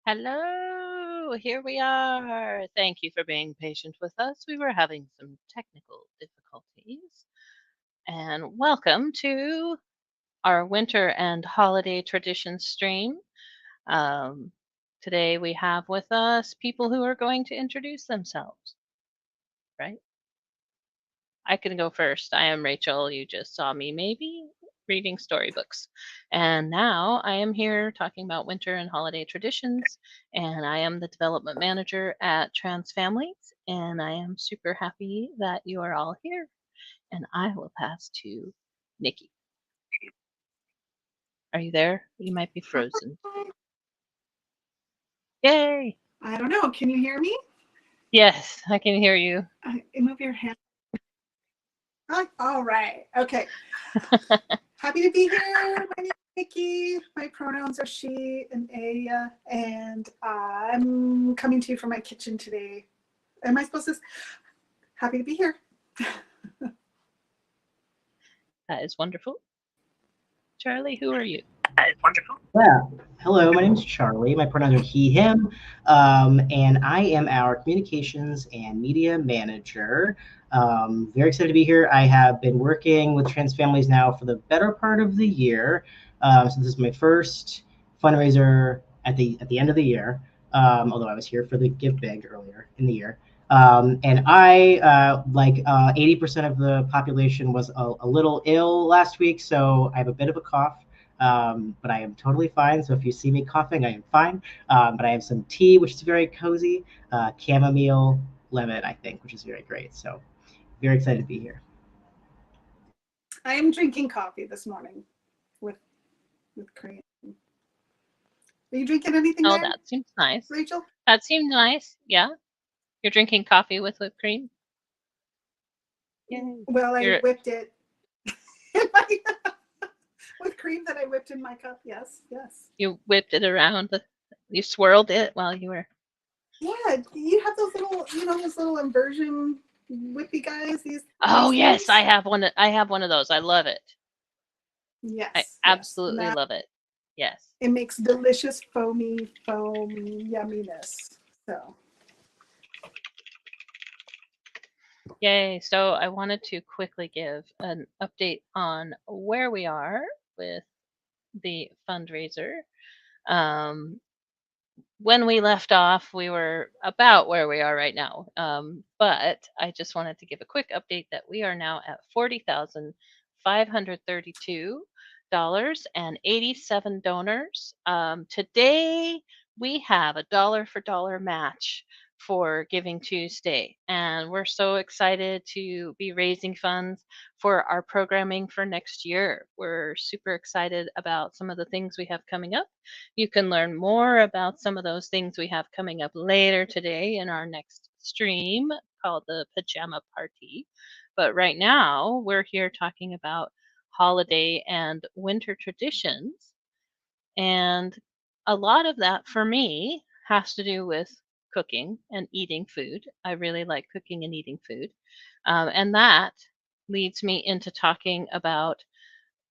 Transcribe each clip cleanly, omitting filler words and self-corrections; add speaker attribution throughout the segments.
Speaker 1: Hello, here we are. Thank you for being patient with us. We were having some technical difficulties. And welcome to our winter and holiday tradition stream. Um, Today we have with us people who are going to introduce themselves, right? I can go first. I am Rachel. You just saw me maybe reading storybooks. And now I am here talking about winter and holiday traditions. And I am the development manager at Trans Families. And I am super happy that you are all here. And I will pass to Nikki. Are you there? You might be frozen. Yay!
Speaker 2: I don't know. Can you hear me?
Speaker 1: Yes, I can hear you.
Speaker 2: Move your hand. All right. Okay. Happy to be here. My name is Nikki. My pronouns are she and Aya, and I'm coming to you from my kitchen today. Am I supposed to? Happy to be here.
Speaker 1: That is wonderful. Charlie, who are you?
Speaker 2: That is wonderful.
Speaker 3: Yeah. Hello, my name is Charlie. My pronouns are he, him, and I am our communications and media manager. Very excited to be here. I have been working with Trans Families now for the better part of the year. So this is my first fundraiser at the end of the year. Although I was here for the Give Big earlier in the year. And I, 80% of the population was a little ill last week, so I have a bit of a cough. But I am totally fine. So if you see me coughing, I am fine. But I have some tea, which is very cozy, chamomile lemon, I think, which is very great. So very excited to be here.
Speaker 2: I am drinking coffee this morning with cream. Are you drinking anything
Speaker 1: Oh,
Speaker 2: there?
Speaker 1: that seems nice.
Speaker 2: Rachel?
Speaker 1: That seemed nice. Yeah. You're drinking coffee with whipped cream? Yay.
Speaker 2: Well, I whipped it with cream that I whipped in my cup. Yes.
Speaker 1: You whipped it around. You swirled it while you were.
Speaker 2: Yeah, you have those little inversion whippy guys.
Speaker 1: Oh
Speaker 2: these
Speaker 1: yes,
Speaker 2: things?
Speaker 1: I have one. I have one of those. I love it.
Speaker 2: Yes,
Speaker 1: I absolutely love it. Yes.
Speaker 2: It makes delicious foam yumminess. So.
Speaker 1: Yay. So I wanted to quickly give an update on where we are with the fundraiser. When we left off, we were about where we are right now. But I just wanted to give a quick update that we are now at $40,532 and 87 donors. Today, we have a dollar for dollar match for Giving Tuesday. And we're so excited to be raising funds for our programming for next year. We're super excited about some of the things we have coming up. You can learn more about some of those things we have coming up later today in our next stream called the Pajama Party. But right now, we're here talking about holiday and winter traditions. And a lot of that for me has to do with cooking and eating food. I really like cooking and eating food. And that leads me into talking about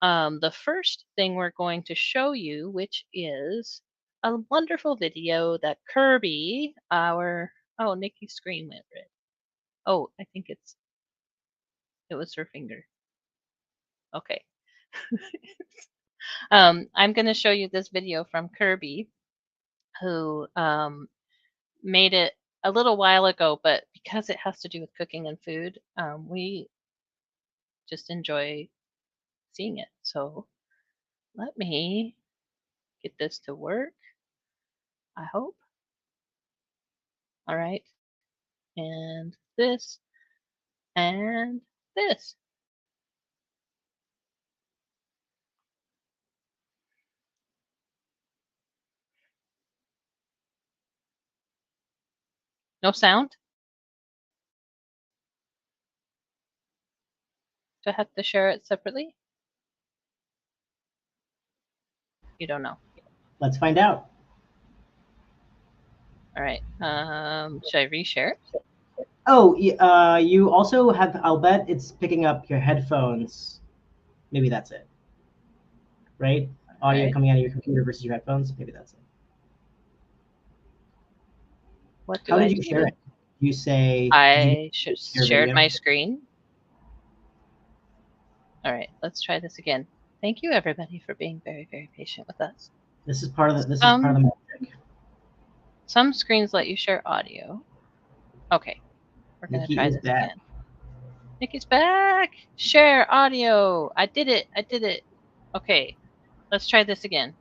Speaker 1: the first thing we're going to show you, which is a wonderful video that Kirby, oh, Nikki's screen went red. Oh, I think it was her finger. Okay. I'm going to show you this video from Kirby, who made it a little while ago, but because it has to do with cooking and food, we just enjoy seeing it. So let me get this to work, I hope. All right. And this and this. No sound? Do I have to share it separately? You don't know.
Speaker 3: Let's find out.
Speaker 1: All right. Should I reshare it?
Speaker 3: Oh, you also have, I'll bet it's picking up your headphones. Maybe that's it. Right? Audio
Speaker 1: Right.
Speaker 3: coming out of your computer versus your headphones. Maybe that's it.
Speaker 1: What do
Speaker 3: How
Speaker 1: I
Speaker 3: did you
Speaker 1: do?
Speaker 3: share it? You say
Speaker 1: I
Speaker 3: share
Speaker 1: shared
Speaker 3: video?
Speaker 1: my screen. All right, let's try this again. Thank you, everybody, for being very, very patient with us.
Speaker 3: This is part of the magic.
Speaker 1: Some screens let you share audio. Okay, we're gonna
Speaker 3: Nikki
Speaker 1: try
Speaker 3: is
Speaker 1: this
Speaker 3: back.
Speaker 1: again. Nikki's back. Share audio. I did it. Okay, let's try this again.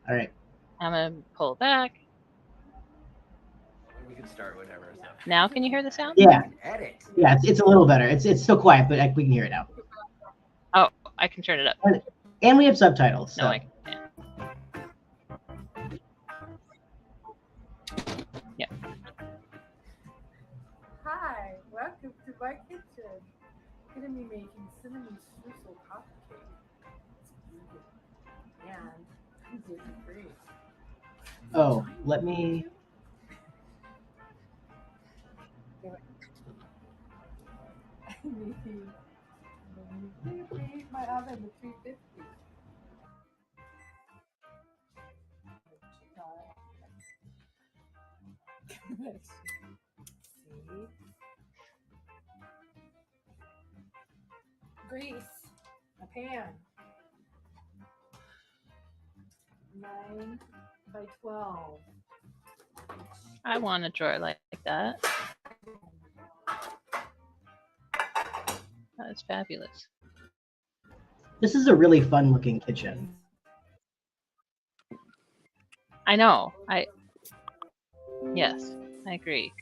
Speaker 3: All right.
Speaker 1: I'm gonna pull back.
Speaker 4: We can start whatever. So.
Speaker 1: Now, can you hear the sound?
Speaker 3: Yeah.
Speaker 4: Edit.
Speaker 3: Yeah, it's a little better. It's still quiet, but we can hear it now.
Speaker 1: Oh, I can turn it up.
Speaker 3: And we have subtitles. So.
Speaker 1: No, I can't. Yeah.
Speaker 5: Hi, welcome to my kitchen. I'm gonna be making cinnamon streusel coffee cake. It's vegan and gluten free.
Speaker 3: Oh, let me.
Speaker 5: Preheat my oven to 350. See? Grease a pan. 9 by 12.
Speaker 1: I want a drawer like that. That is fabulous.
Speaker 3: This is a really fun looking kitchen.
Speaker 1: I know. Yes, I agree.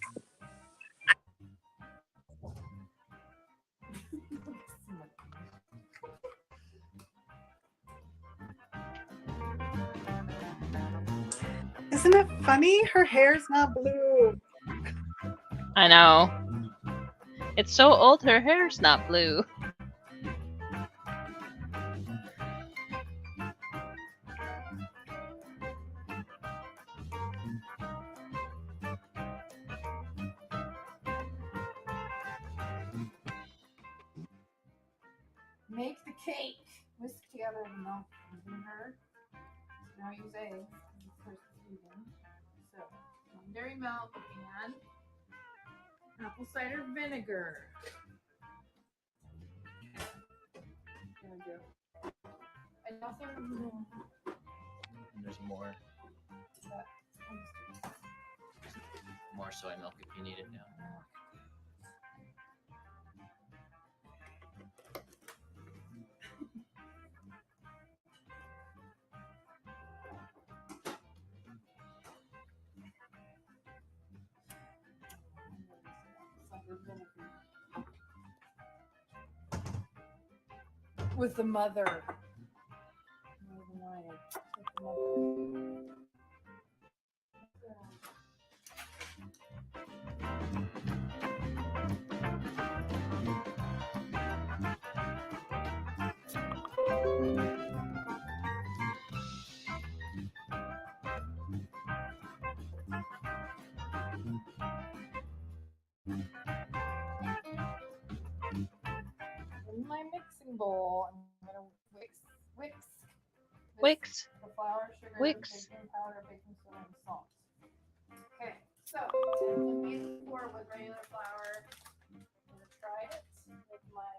Speaker 2: Isn't it funny? Her hair's not blue.
Speaker 1: I know. It's so old, her hair's not blue.
Speaker 5: Make the cake. Whisk together the milk and vinegar. Now use eggs. First vegan. So, dairy milk and apple cider vinegar. There we go. And also,
Speaker 4: There's more soy milk if you need it now.
Speaker 5: with the mother. In my mixing bowl, I'm going to
Speaker 1: Wix.
Speaker 5: the flour, sugar,
Speaker 1: Wix.
Speaker 5: baking powder, baking soda, and salt. Okay, so I made before with regular flour. I'm going to try it with my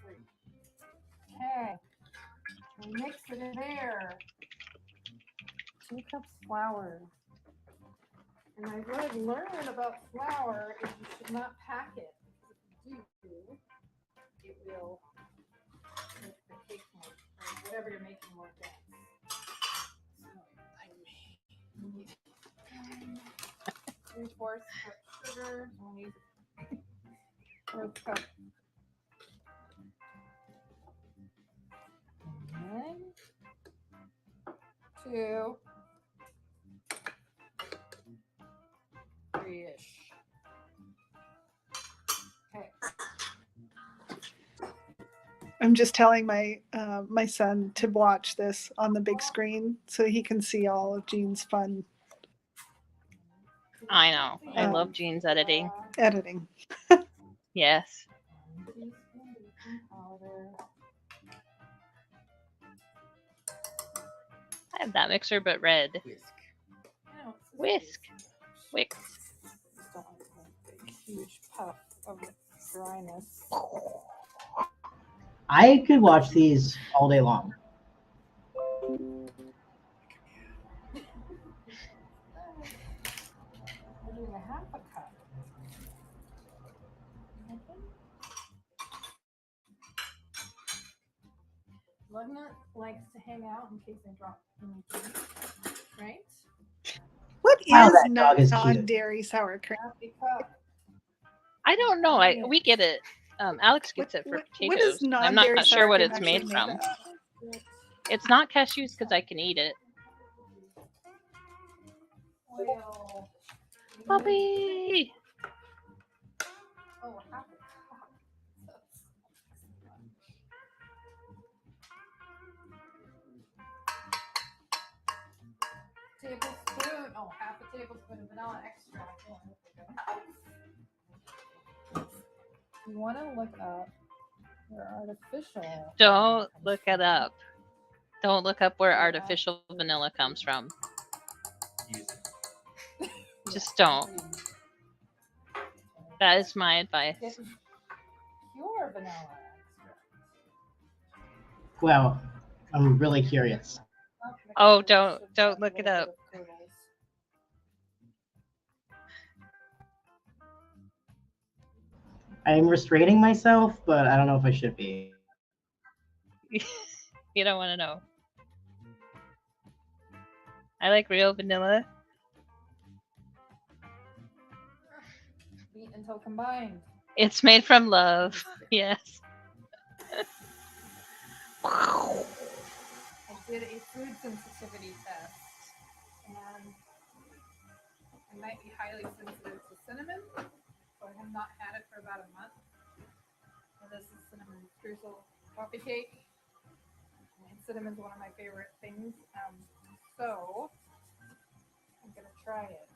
Speaker 5: free. Okay, we mix it in there. 2 cups flour. And what I've learned about flour is you should not pack it. Because if you do, it will make the cake more, or whatever you're making more dense. So, 3/4 cup sugar. We'll need 1/4 cup. And 2, 3-ish. Okay.
Speaker 2: I'm just telling my my son to watch this on the big screen so he can see all of Jean's fun
Speaker 1: I know. I love Jean's editing.
Speaker 2: editing.
Speaker 1: Yes. I have that mixer, but red.
Speaker 4: Whisk.
Speaker 1: Whisk. Whisk.
Speaker 5: Just don't want to make a huge puff of dryness.
Speaker 3: I could watch these all day long.
Speaker 5: We're doing a half a cup. Lugnut likes to hang out in case I drop anything, right?
Speaker 2: What
Speaker 3: Wow,
Speaker 2: is
Speaker 3: that dog is cute.
Speaker 2: non-dairy sour cream?
Speaker 5: Happy cup.
Speaker 1: I don't know. We get it. Alex gets it for
Speaker 2: What
Speaker 1: potatoes.
Speaker 2: is
Speaker 1: I'm
Speaker 2: non-dairy
Speaker 1: not sure
Speaker 2: sour
Speaker 1: what
Speaker 2: cream
Speaker 1: it's
Speaker 2: actually
Speaker 1: made
Speaker 2: made
Speaker 1: from.
Speaker 2: of?
Speaker 1: It's not cashews because I can eat it.
Speaker 5: Oil.
Speaker 1: Puppy.
Speaker 5: Oh, half a cup. Tablespoon. Oh, half a tablespoon of vanilla extract. You want to look up your artificial.
Speaker 1: Don't look it up. Don't look up where artificial vanilla comes from.
Speaker 4: Use it.
Speaker 1: Just don't. That is my advice.
Speaker 5: Get pure vanilla extract.
Speaker 3: Wow, I'm really curious.
Speaker 1: Oh, don't look it up.
Speaker 3: I'm restraining myself, but I don't know if I should be.
Speaker 1: You don't want to know. I like real vanilla.
Speaker 5: Beat until combined.
Speaker 1: It's made from love. Yes.
Speaker 5: I did a food sensitivity test, and I might be highly sensitive to cinnamon, so I have not had it for about a month. So this is cinnamon streusel coffee cake, and cinnamon's one of my favorite things. So I'm gonna try it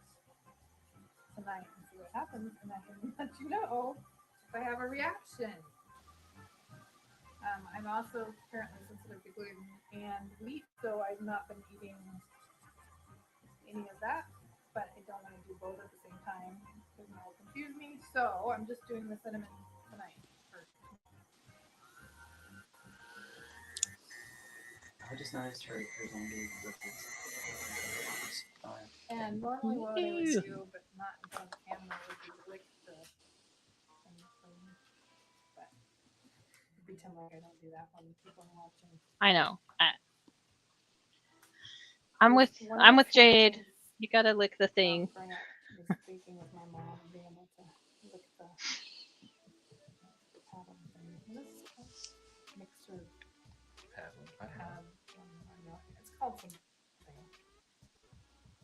Speaker 5: tonight and see what happens, and I can let you know if I have a reaction. I'm also currently sensitive to gluten and wheat, so I've not been eating any of that, but I don't want to do both at the same time because it will confuse me. So I'm just doing the cinnamon tonight first.
Speaker 4: I just noticed her zombie with this.
Speaker 5: And normally what I would do, but not in front of the camera, would be lick the thing. But pretend like I don't do that when people are watching.
Speaker 1: I know. I'm with Jade. You gotta lick the thing.
Speaker 5: Speaking with my mom and being able to lick the paddle thing. This mixer pad. It's called something.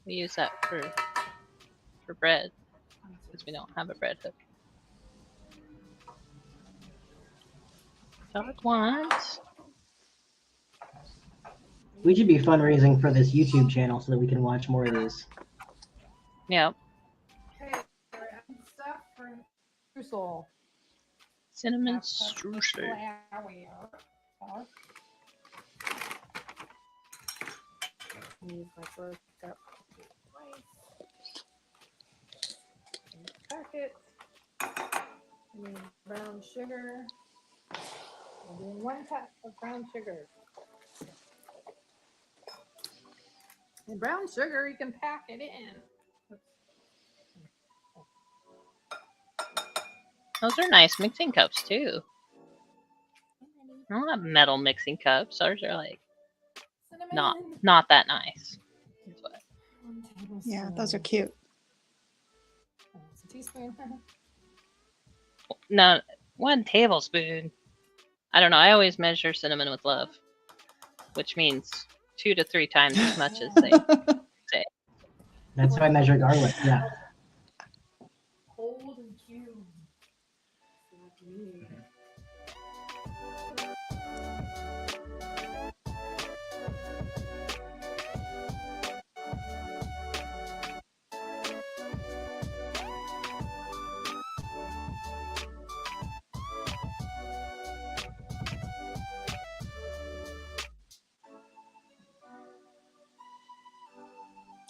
Speaker 1: We use that for bread because we don't have a bread hook. Dog wants.
Speaker 3: We should be fundraising for this YouTube channel so that we can watch more of these.
Speaker 1: Yep.
Speaker 5: Okay, we're adding stuff for streusel.
Speaker 1: Cinnamon
Speaker 5: Half cup of
Speaker 1: streusel.
Speaker 5: flour. Use my first cup of rice. Packet. I need brown sugar. I'm doing 1 cup of brown sugar. And brown sugar, you can pack it in.
Speaker 1: Those are nice mixing cups too. I don't have metal mixing cups. Ours are like not that nice.
Speaker 2: Yeah, those are cute.
Speaker 5: It's a teaspoon.
Speaker 1: No, 1 tablespoon. I don't know. I always measure cinnamon with love, which means 2 to 3 times as much as they say.
Speaker 3: That's how I measure garlic. Yeah.
Speaker 5: Cold and cubed.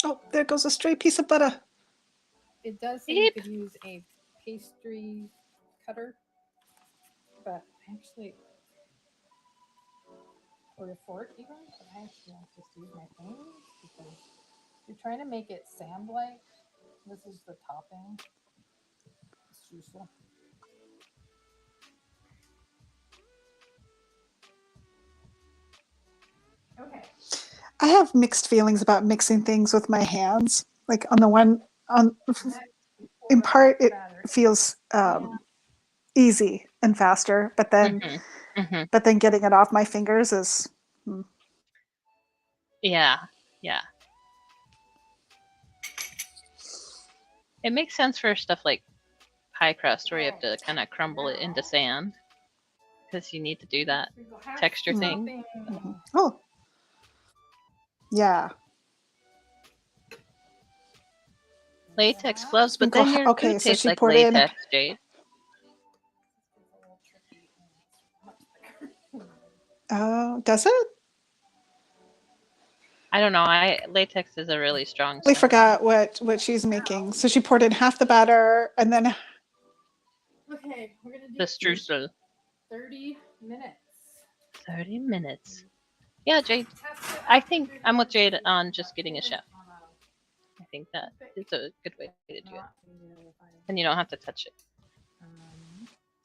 Speaker 2: Oh, there goes a stray piece of butter.
Speaker 5: It does say you
Speaker 1: Beep.
Speaker 5: could use a pastry cutter, but actually, or a fork even, but I actually like just use my fingers because you're trying to make it sand-like. This is the topping. Streusel. Okay.
Speaker 2: I have mixed feelings about mixing things with my hands. Like on the one, in part, it feels easy and faster, but then getting it off my fingers is.
Speaker 1: Yeah. It makes sense for stuff like pie crust where you have to kind of crumble it into sand because you need to do that texture thing.
Speaker 2: Oh, yeah.
Speaker 1: Latex gloves, but then your
Speaker 2: Okay,
Speaker 1: food
Speaker 2: so
Speaker 1: tastes
Speaker 2: she
Speaker 1: like
Speaker 2: poured in.
Speaker 1: latex, Jade.
Speaker 2: Oh, does it?
Speaker 1: I don't know. Latex is a really strong
Speaker 2: We
Speaker 1: scent.
Speaker 2: forgot what she's making. So she poured in half the batter and then.
Speaker 5: Okay, we're gonna do
Speaker 1: The streusel.
Speaker 5: 30 minutes.
Speaker 1: 30 minutes. Yeah, Jade. I think I'm with Jade on just getting a chef. I think that is a good way to do it. And you don't have to touch it.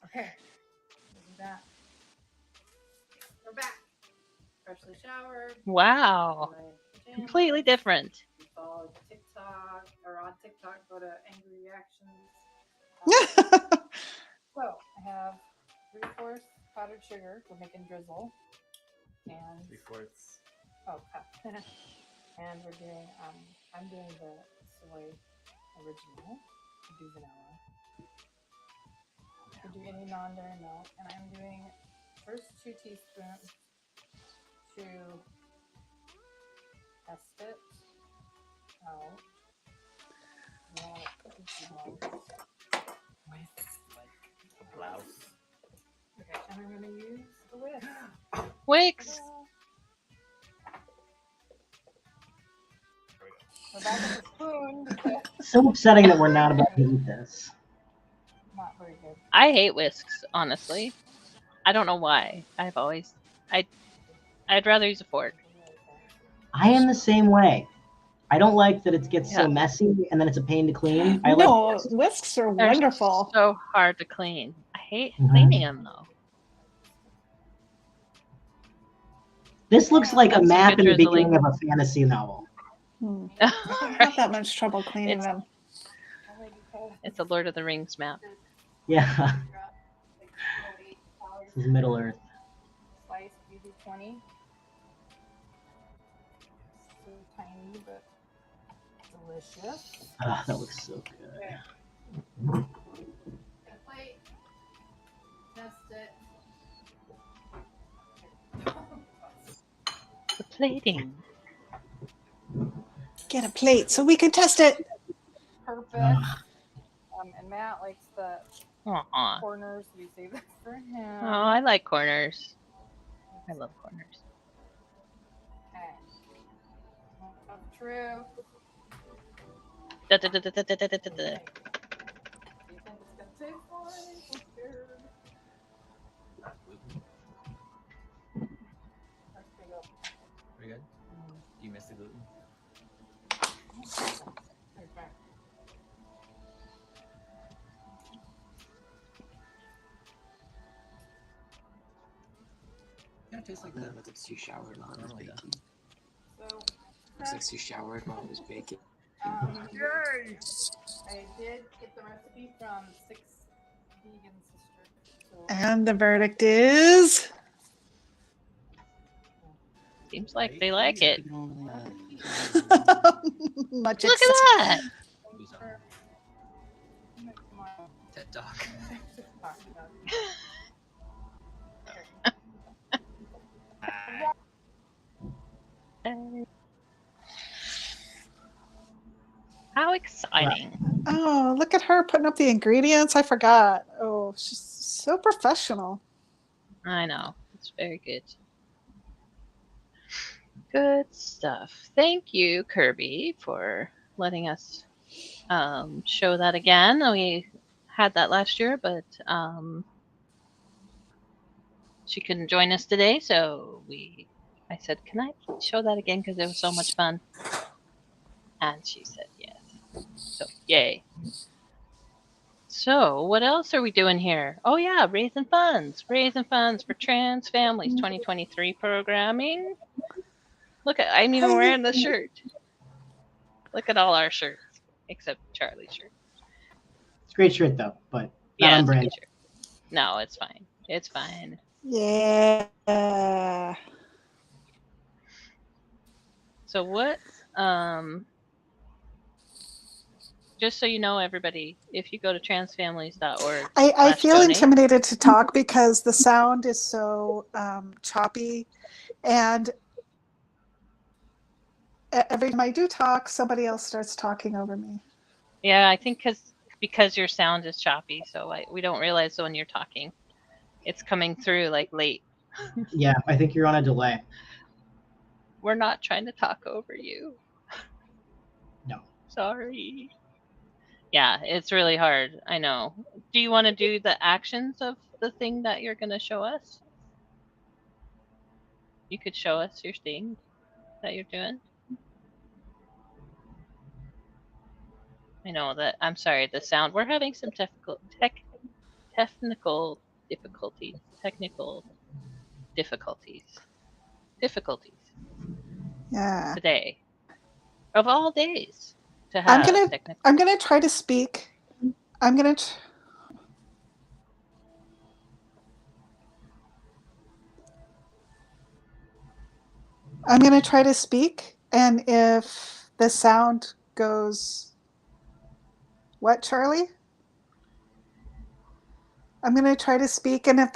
Speaker 5: Okay, we'll do that. We're back. Freshly showered.
Speaker 1: Wow. Completely different.
Speaker 5: Follow TikTok or on TikTok, go to Angry Reactions. So I have 3/4 powdered sugar. We're making drizzle. And
Speaker 4: 3/4.
Speaker 5: Oh, cup. And we're doing I'm doing the soy original. You do vanilla. You do any non-dairy milk, and I'm doing first 2 teaspoons to test it out. You don't want to cook it too long.
Speaker 4: With like a blouse.
Speaker 5: Okay, and I'm gonna use the whisk.
Speaker 1: Wicks.
Speaker 5: We're back at the spoon because
Speaker 3: So upsetting that we're not about to eat this.
Speaker 5: not very good.
Speaker 1: I hate whisks, honestly. I don't know why. I'd rather use a fork.
Speaker 3: I am the same way. I don't like that it gets so
Speaker 1: Yeah.
Speaker 3: messy and then it's a pain to clean. I
Speaker 2: No,
Speaker 3: like
Speaker 2: whisks are
Speaker 1: They're
Speaker 2: wonderful.
Speaker 1: so hard to clean. I hate
Speaker 3: Mhm.
Speaker 1: cleaning them though.
Speaker 3: this looks like a
Speaker 1: Some
Speaker 3: map
Speaker 1: good
Speaker 3: in the
Speaker 1: drizzling.
Speaker 3: beginning of a fantasy novel.
Speaker 2: I don't have that much trouble cleaning them.
Speaker 1: It's a Lord of the Rings map.
Speaker 3: Yeah. This is Middle Earth.
Speaker 5: Slice BB20. So tiny but delicious.
Speaker 3: Oh, that looks so good.
Speaker 5: Okay. Get a plate. Test it.
Speaker 1: The plating.
Speaker 2: Get a plate so we can test it.
Speaker 5: Perfect. And Matt likes the
Speaker 1: Aw.
Speaker 5: corners. We save that for him.
Speaker 1: Oh, I like corners. I love corners.
Speaker 5: Okay. Of truth.
Speaker 1: Da, da, da, da, da, da, da, da, da.
Speaker 5: Do you think it's gonna taste like? I'm scared. Let's pick up.
Speaker 4: Pretty good. Do you miss the gluten?
Speaker 5: Okay.
Speaker 4: Yeah, it tastes like
Speaker 6: That
Speaker 4: that.
Speaker 6: looks like she showered while it was
Speaker 4: Normally does.
Speaker 6: baking.
Speaker 5: So
Speaker 6: Looks like she showered while it was baking.
Speaker 5: yay! I did get the recipe from 6 vegan sisters. So
Speaker 2: And the verdict is.
Speaker 1: Seems like they like it.
Speaker 2: Much
Speaker 1: Look at that.
Speaker 4: Do something. TED Talk.
Speaker 1: How exciting.
Speaker 2: Oh, look at her putting up the ingredients. I forgot. Oh, she's so professional.
Speaker 1: I know. It's very good. Good stuff. Thank you, Kirby, for letting us show that again. We had that last year, but she couldn't join us today, so I said, "Can I show that again because it was so much fun?" And she said yes. So yay. So what else are we doing here? Oh yeah, raising funds for trans families 2023 programming. Look at I'm even
Speaker 2: Hey,
Speaker 1: wearing the shirt. Look at all our shirts except Charlie's shirt.
Speaker 3: It's a great shirt though, but not
Speaker 1: Yeah,
Speaker 3: on
Speaker 1: it's a
Speaker 3: brand.
Speaker 1: good shirt. No, it's fine. It's fine.
Speaker 2: yeah.
Speaker 1: So what just so you know, everybody, if you go to transfamilies.org
Speaker 2: I
Speaker 1: slash
Speaker 2: feel
Speaker 1: donate.
Speaker 2: intimidated to talk because the sound is so choppy, and every time I do talk, somebody else starts talking over me.
Speaker 1: Yeah, I think because your sound is choppy, so we don't realize when you're talking. It's coming through like late.
Speaker 3: Yeah, I think you're on a delay.
Speaker 1: We're not trying to talk over you.
Speaker 3: No.
Speaker 1: Sorry. Yeah, it's really hard. I know. Do you want to do the actions of the thing that you're going to show us? You could show us your thing that you're doing. I know that. I'm sorry, the sound. We're having some technical difficulties. Technical difficulties
Speaker 2: Yeah.
Speaker 1: today. Of all days to
Speaker 2: I'm
Speaker 1: have
Speaker 2: gonna
Speaker 1: technical.
Speaker 2: I'm gonna try to speak. I'm gonna. I'm gonna try to speak, and if the sound goes, what, Charlie? I'm gonna try to speak, and if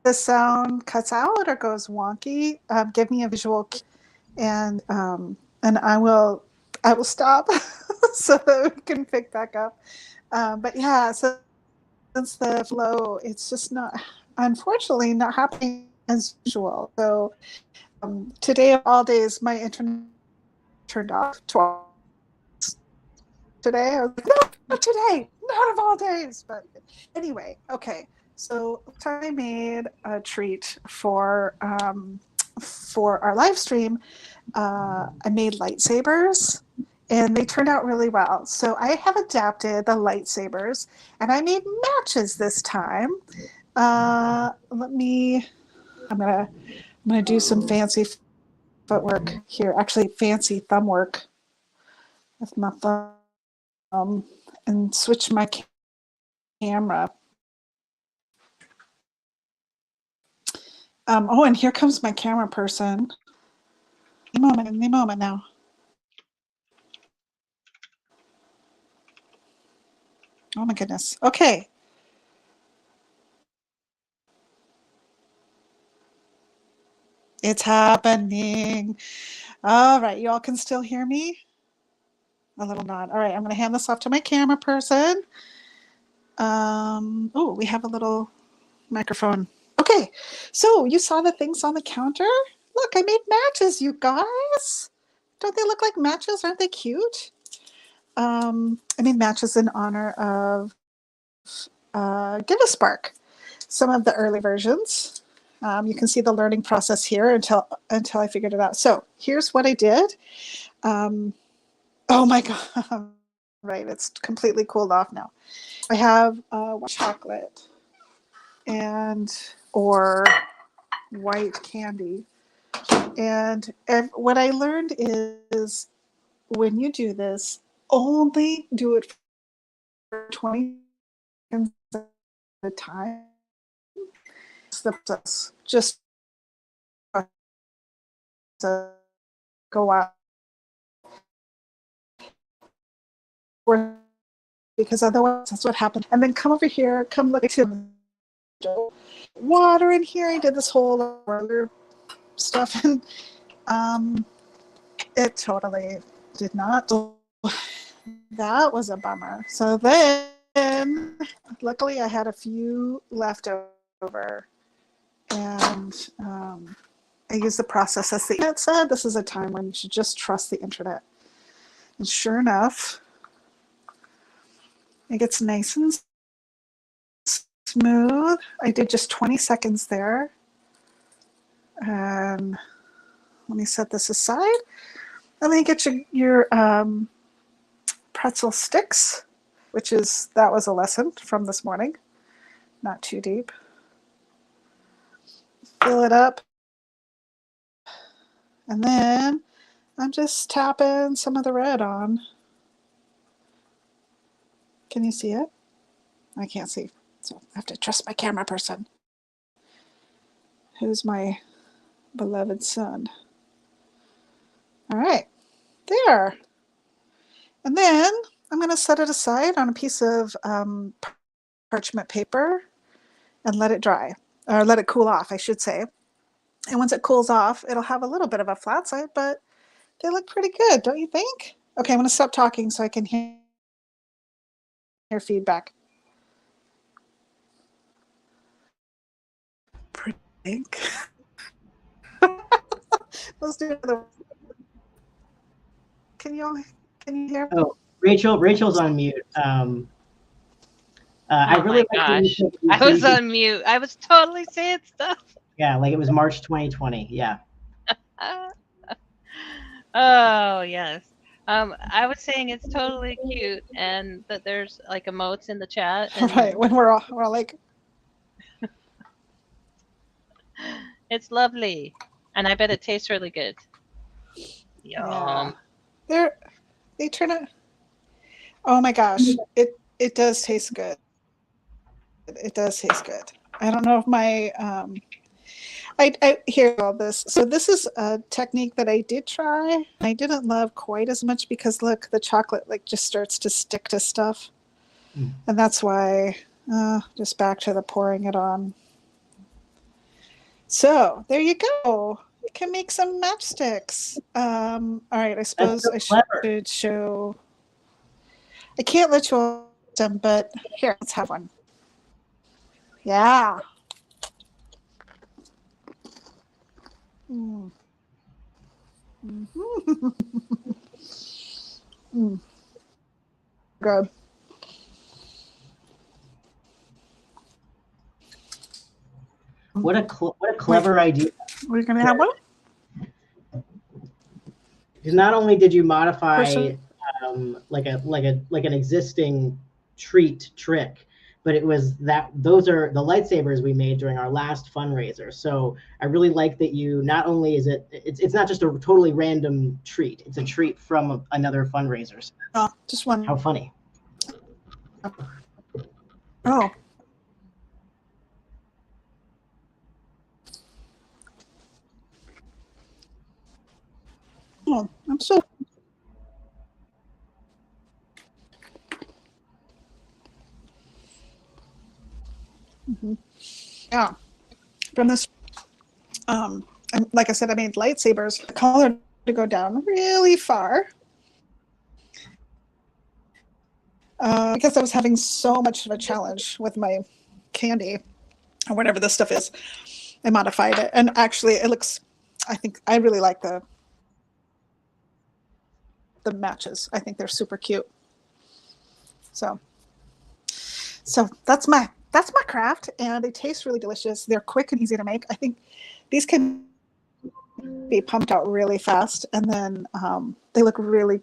Speaker 2: the sound cuts out or goes wonky, give me a visual, and I will stop so that we can pick back up. But yeah, so since the flow, it's just not, unfortunately, not happening as usual. So today of all days, my internet turned off twice today. I was like, no, not today, not of all days. But anyway, okay. So I made a treat for our live stream. I made lightsabers, and they turned out really well. So I have adapted the lightsabers, and I made matches this time. Let me. I'm gonna do some fancy footwork here. Actually, fancy thumb work with my thumb, and switch my camera. Oh, and here comes my camera person. Any moment now. Oh my goodness. Okay. It's happening. All right. You all can still hear me? A little nod. All right. I'm going to hand this off to my camera person. Oh, we have a little microphone. Okay. So you saw the things on the counter? Look, I made matches, you guys. Don't they look like matches? Aren't they cute? I made matches in honor of Give a Spark. Some of the early versions. You can see the learning process here until I figured it out. So here's what I did. Oh my god! Right, it's completely cooled off now. I have white chocolate and or white candy, and what I learned is when you do this, only do it for 20 seconds at a time. It's the process. Just go out because otherwise that's what happened. And then come over here, come look to water in here. I did this whole other stuff, and it totally did not. That was a bummer. So then, luckily, I had a few left over, and I used the process as the internet said. This is a time when you should just trust the internet. And sure enough, it gets nice and smooth. I did just 20 seconds there. And let me set this aside. And then you get your pretzel sticks, that was a lesson from this morning. Not too deep. Fill it up. And then I'm just tapping some of the red on. Can you see it? I can't see. So I have to trust my camera person. Who's my beloved son. All right, there. And then I'm going to set it aside on a piece of parchment paper and let it dry, or let it cool off, I should say. And once it cools off, it'll have a little bit of a flat side, but they look pretty good, don't you think? Okay, I'm going to stop talking so I can hear feedback. Pretty pink. Let's do another. Can you hear?
Speaker 3: Oh, Rachel's on mute. I
Speaker 1: Oh
Speaker 3: really
Speaker 1: my
Speaker 3: like
Speaker 1: gosh. I was on mute. I was totally saying stuff.
Speaker 3: Yeah, like it was March 2020. Yeah.
Speaker 1: Oh, yes. I was saying it's totally cute and that there's like emotes in the chat. And
Speaker 2: Right, when we're all like,
Speaker 1: it's lovely. And I bet it tastes really good. Yum.
Speaker 2: yeah. They turn out. Oh my gosh, it does taste good. It does taste good. I don't know if my I hear all this. So this is a technique that I did try. I didn't love quite as much because look, the chocolate like just starts to stick to stuff, and that's why. Just back to the pouring it on. So there you go. You can make some matchsticks. All right, I suppose
Speaker 3: so
Speaker 2: I should show. I can't let you all them, but here, let's have one. Yeah. Mm. Mm-hmm. Mm. Good.
Speaker 3: What a clever idea.
Speaker 2: We're gonna have one.
Speaker 3: Because not only did you modify like an existing treat trick, but it was those are the lightsabers we made during our last fundraiser. So I really like that you not only is it's not just a totally random treat. It's a treat from another fundraiser.
Speaker 2: Oh, just one.
Speaker 3: How funny.
Speaker 2: Oh. Oh, I'm so. Mm-hmm. Yeah. From this, and like I said, I made lightsabers. The color to go down really far. Because I was having so much of a challenge with my candy or whatever this stuff is. I modified it, and actually it looks, I think I really like the matches. I think they're super cute. So that's my craft, and they taste really delicious. They're quick and easy to make. I think these can be pumped out really fast, and then they look really,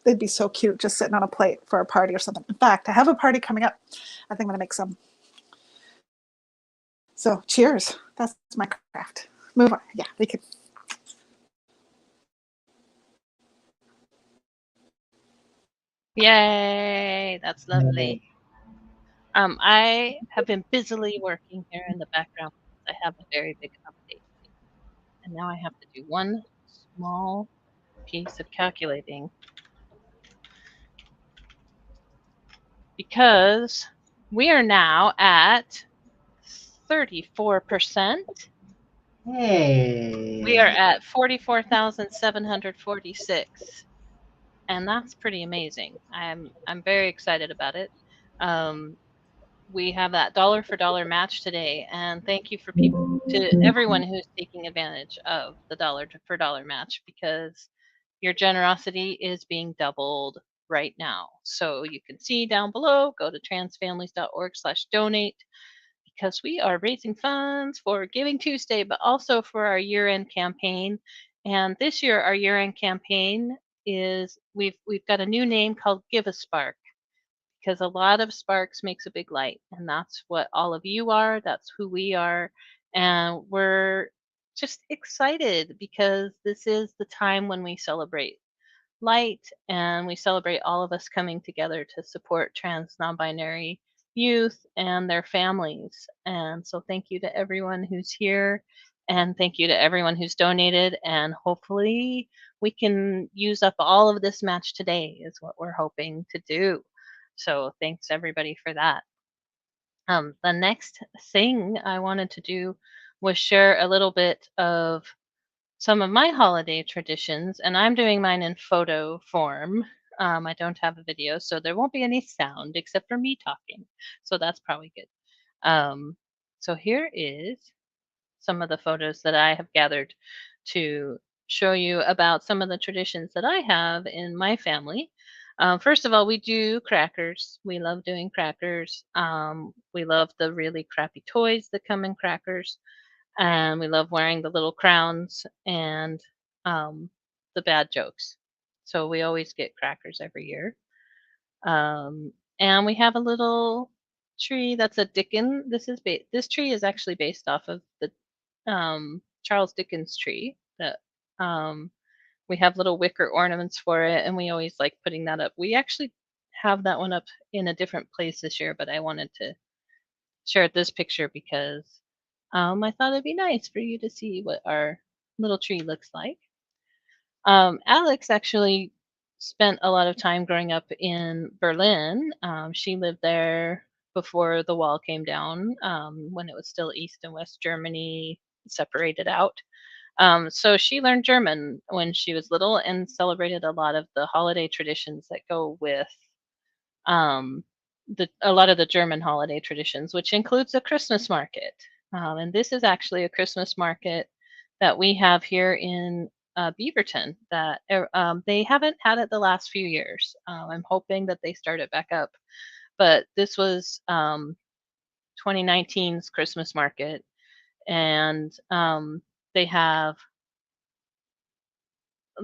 Speaker 2: they'd be so cute just sitting on a plate for a party or something. In fact, I have a party coming up. I think I'm gonna make some. So cheers. That's my craft. Move on. Yeah, they could.
Speaker 1: Yay, that's lovely. I have been busily working here in the background. I have a very big update. And now I have to do one small piece of calculating. Because we are now at 34%.
Speaker 3: Hey.
Speaker 1: We are at 44,746. And that's pretty amazing. I'm very excited about it. We have that dollar for dollar match today, and thank you to everyone who's taking advantage of the dollar for dollar match, because your generosity is being doubled right now. So you can see down below, go to transfamilies.org/donate, because we are raising funds for Giving Tuesday, but also for our year-end campaign. And this year, our year-end campaign is we've got a new name called Give a Spark, because a lot of sparks makes a big light, and that's what all of you are. That's who we are, and we're just excited because this is the time when we celebrate light, and we celebrate all of us coming together to support trans non-binary youth and their families. And so thank you to everyone who's here, and thank you to everyone who's donated, and hopefully we can use up all of this match today is what we're hoping to do. So thanks everybody for that. The next thing I wanted to do was share a little bit of some of my holiday traditions, and I'm doing mine in photo form. I don't have a video, so there won't be any sound except for me talking. So that's probably good. So here is some of the photos that I have gathered to show you about some of the traditions that I have in my family. First of all, we do crackers. We love doing crackers. We love the really crappy toys that come in crackers, and we love wearing the little crowns and um, the bad jokes. So we always get crackers every year. And we have a little tree that's a Dickens. This tree is actually based off of the Charles Dickens tree. That we have little wicker ornaments for it, and we always like putting that up. We actually have that one up in a different place this year, but I wanted to share this picture because I thought it'd be nice for you to see what our little tree looks like. Alex actually spent a lot of time growing up in Berlin. She lived there before the wall came down, when it was still East and West Germany separated out. So she learned German when she was little and celebrated a lot of the holiday traditions that go with um, a lot of the German holiday traditions, which includes a Christmas market. And this is actually a Christmas market that we have here in Beaverton. That they haven't had it the last few years. I'm hoping that they start it back up. But this was 2019's Christmas market, and they have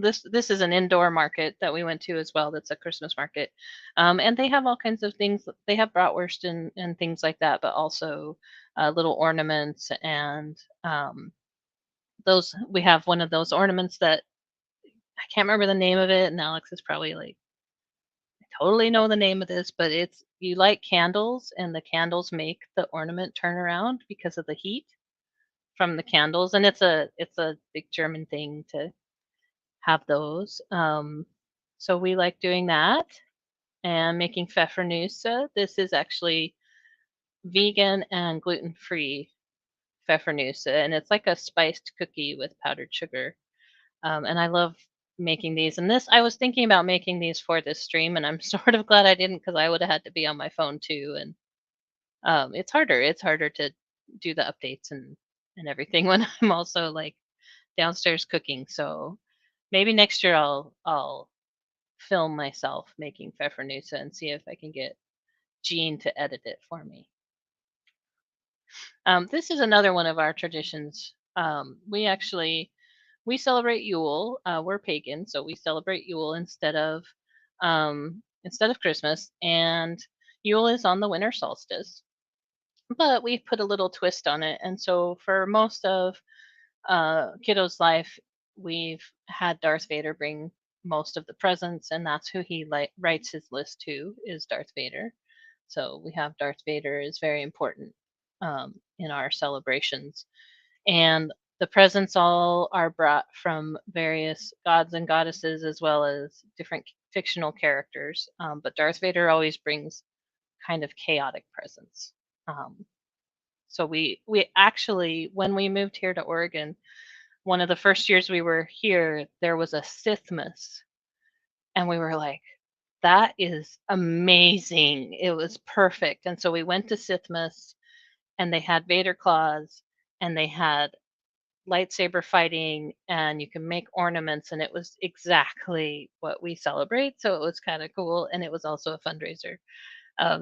Speaker 1: this is an indoor market that we went to as well. That's a Christmas market, and they have all kinds of things. They have bratwurst and things like that, but also little ornaments, and those we have one of those ornaments that I can't remember the name of it, and Alex is probably like, I totally know the name of this, but it's you light candles, and the candles make the ornament turn around because of the heat from the candles, and it's a big German thing to have those. So we like doing that and making pfeffernusse. This is actually vegan and gluten-free pfeffernusse, and it's like a spiced cookie with powdered sugar. And I love making these. And this, I was thinking about making these for this stream, and I'm sort of glad I didn't because I would have had to be on my phone too. And it's harder. It's harder to do the updates and everything when I'm also like downstairs cooking. So maybe next year I'll film myself making pfeffernusse and see if I can get Jean to edit it for me. This is another one of our traditions. We celebrate Yule. We're pagan, so we celebrate Yule instead of Christmas. And Yule is on the winter solstice, but we've put a little twist on it. And so for most of Kiddo's life, we've had Darth Vader bring most of the presents, and that's who he writes his list to, is Darth Vader. So we have Darth Vader is very important in our celebrations, and the presents all are brought from various gods and goddesses as well as different fictional characters. But Darth Vader always brings kind of chaotic presents. So we actually, when we moved here to Oregon, one of the first years we were here, there was a Sithmas, and we were like, that is amazing. It was perfect. And so we went to Sithmas, and they had Vader claws, and they had lightsaber fighting, and you can make ornaments, and it was exactly what we celebrate. So it was kind of cool, and it was also a fundraiser.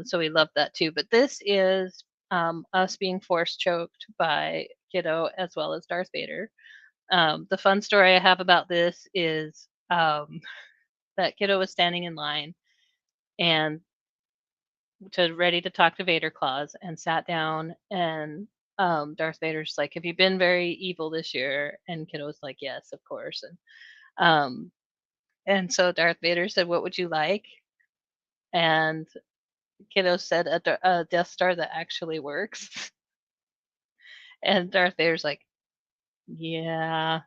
Speaker 1: So we loved that too. But this is us being force choked by Kiddo as well as Darth Vader. The fun story I have about this is that Kiddo was standing in line and ready to talk to Vader Claus, and sat down, and Darth Vader's like, "Have you been very evil this year?" And Kiddo was like, "Yes, of course." Um, and so Darth Vader said, "What would you like?" And Kiddo said, a Death Star that actually works." And Darth Vader's like, "Yeah."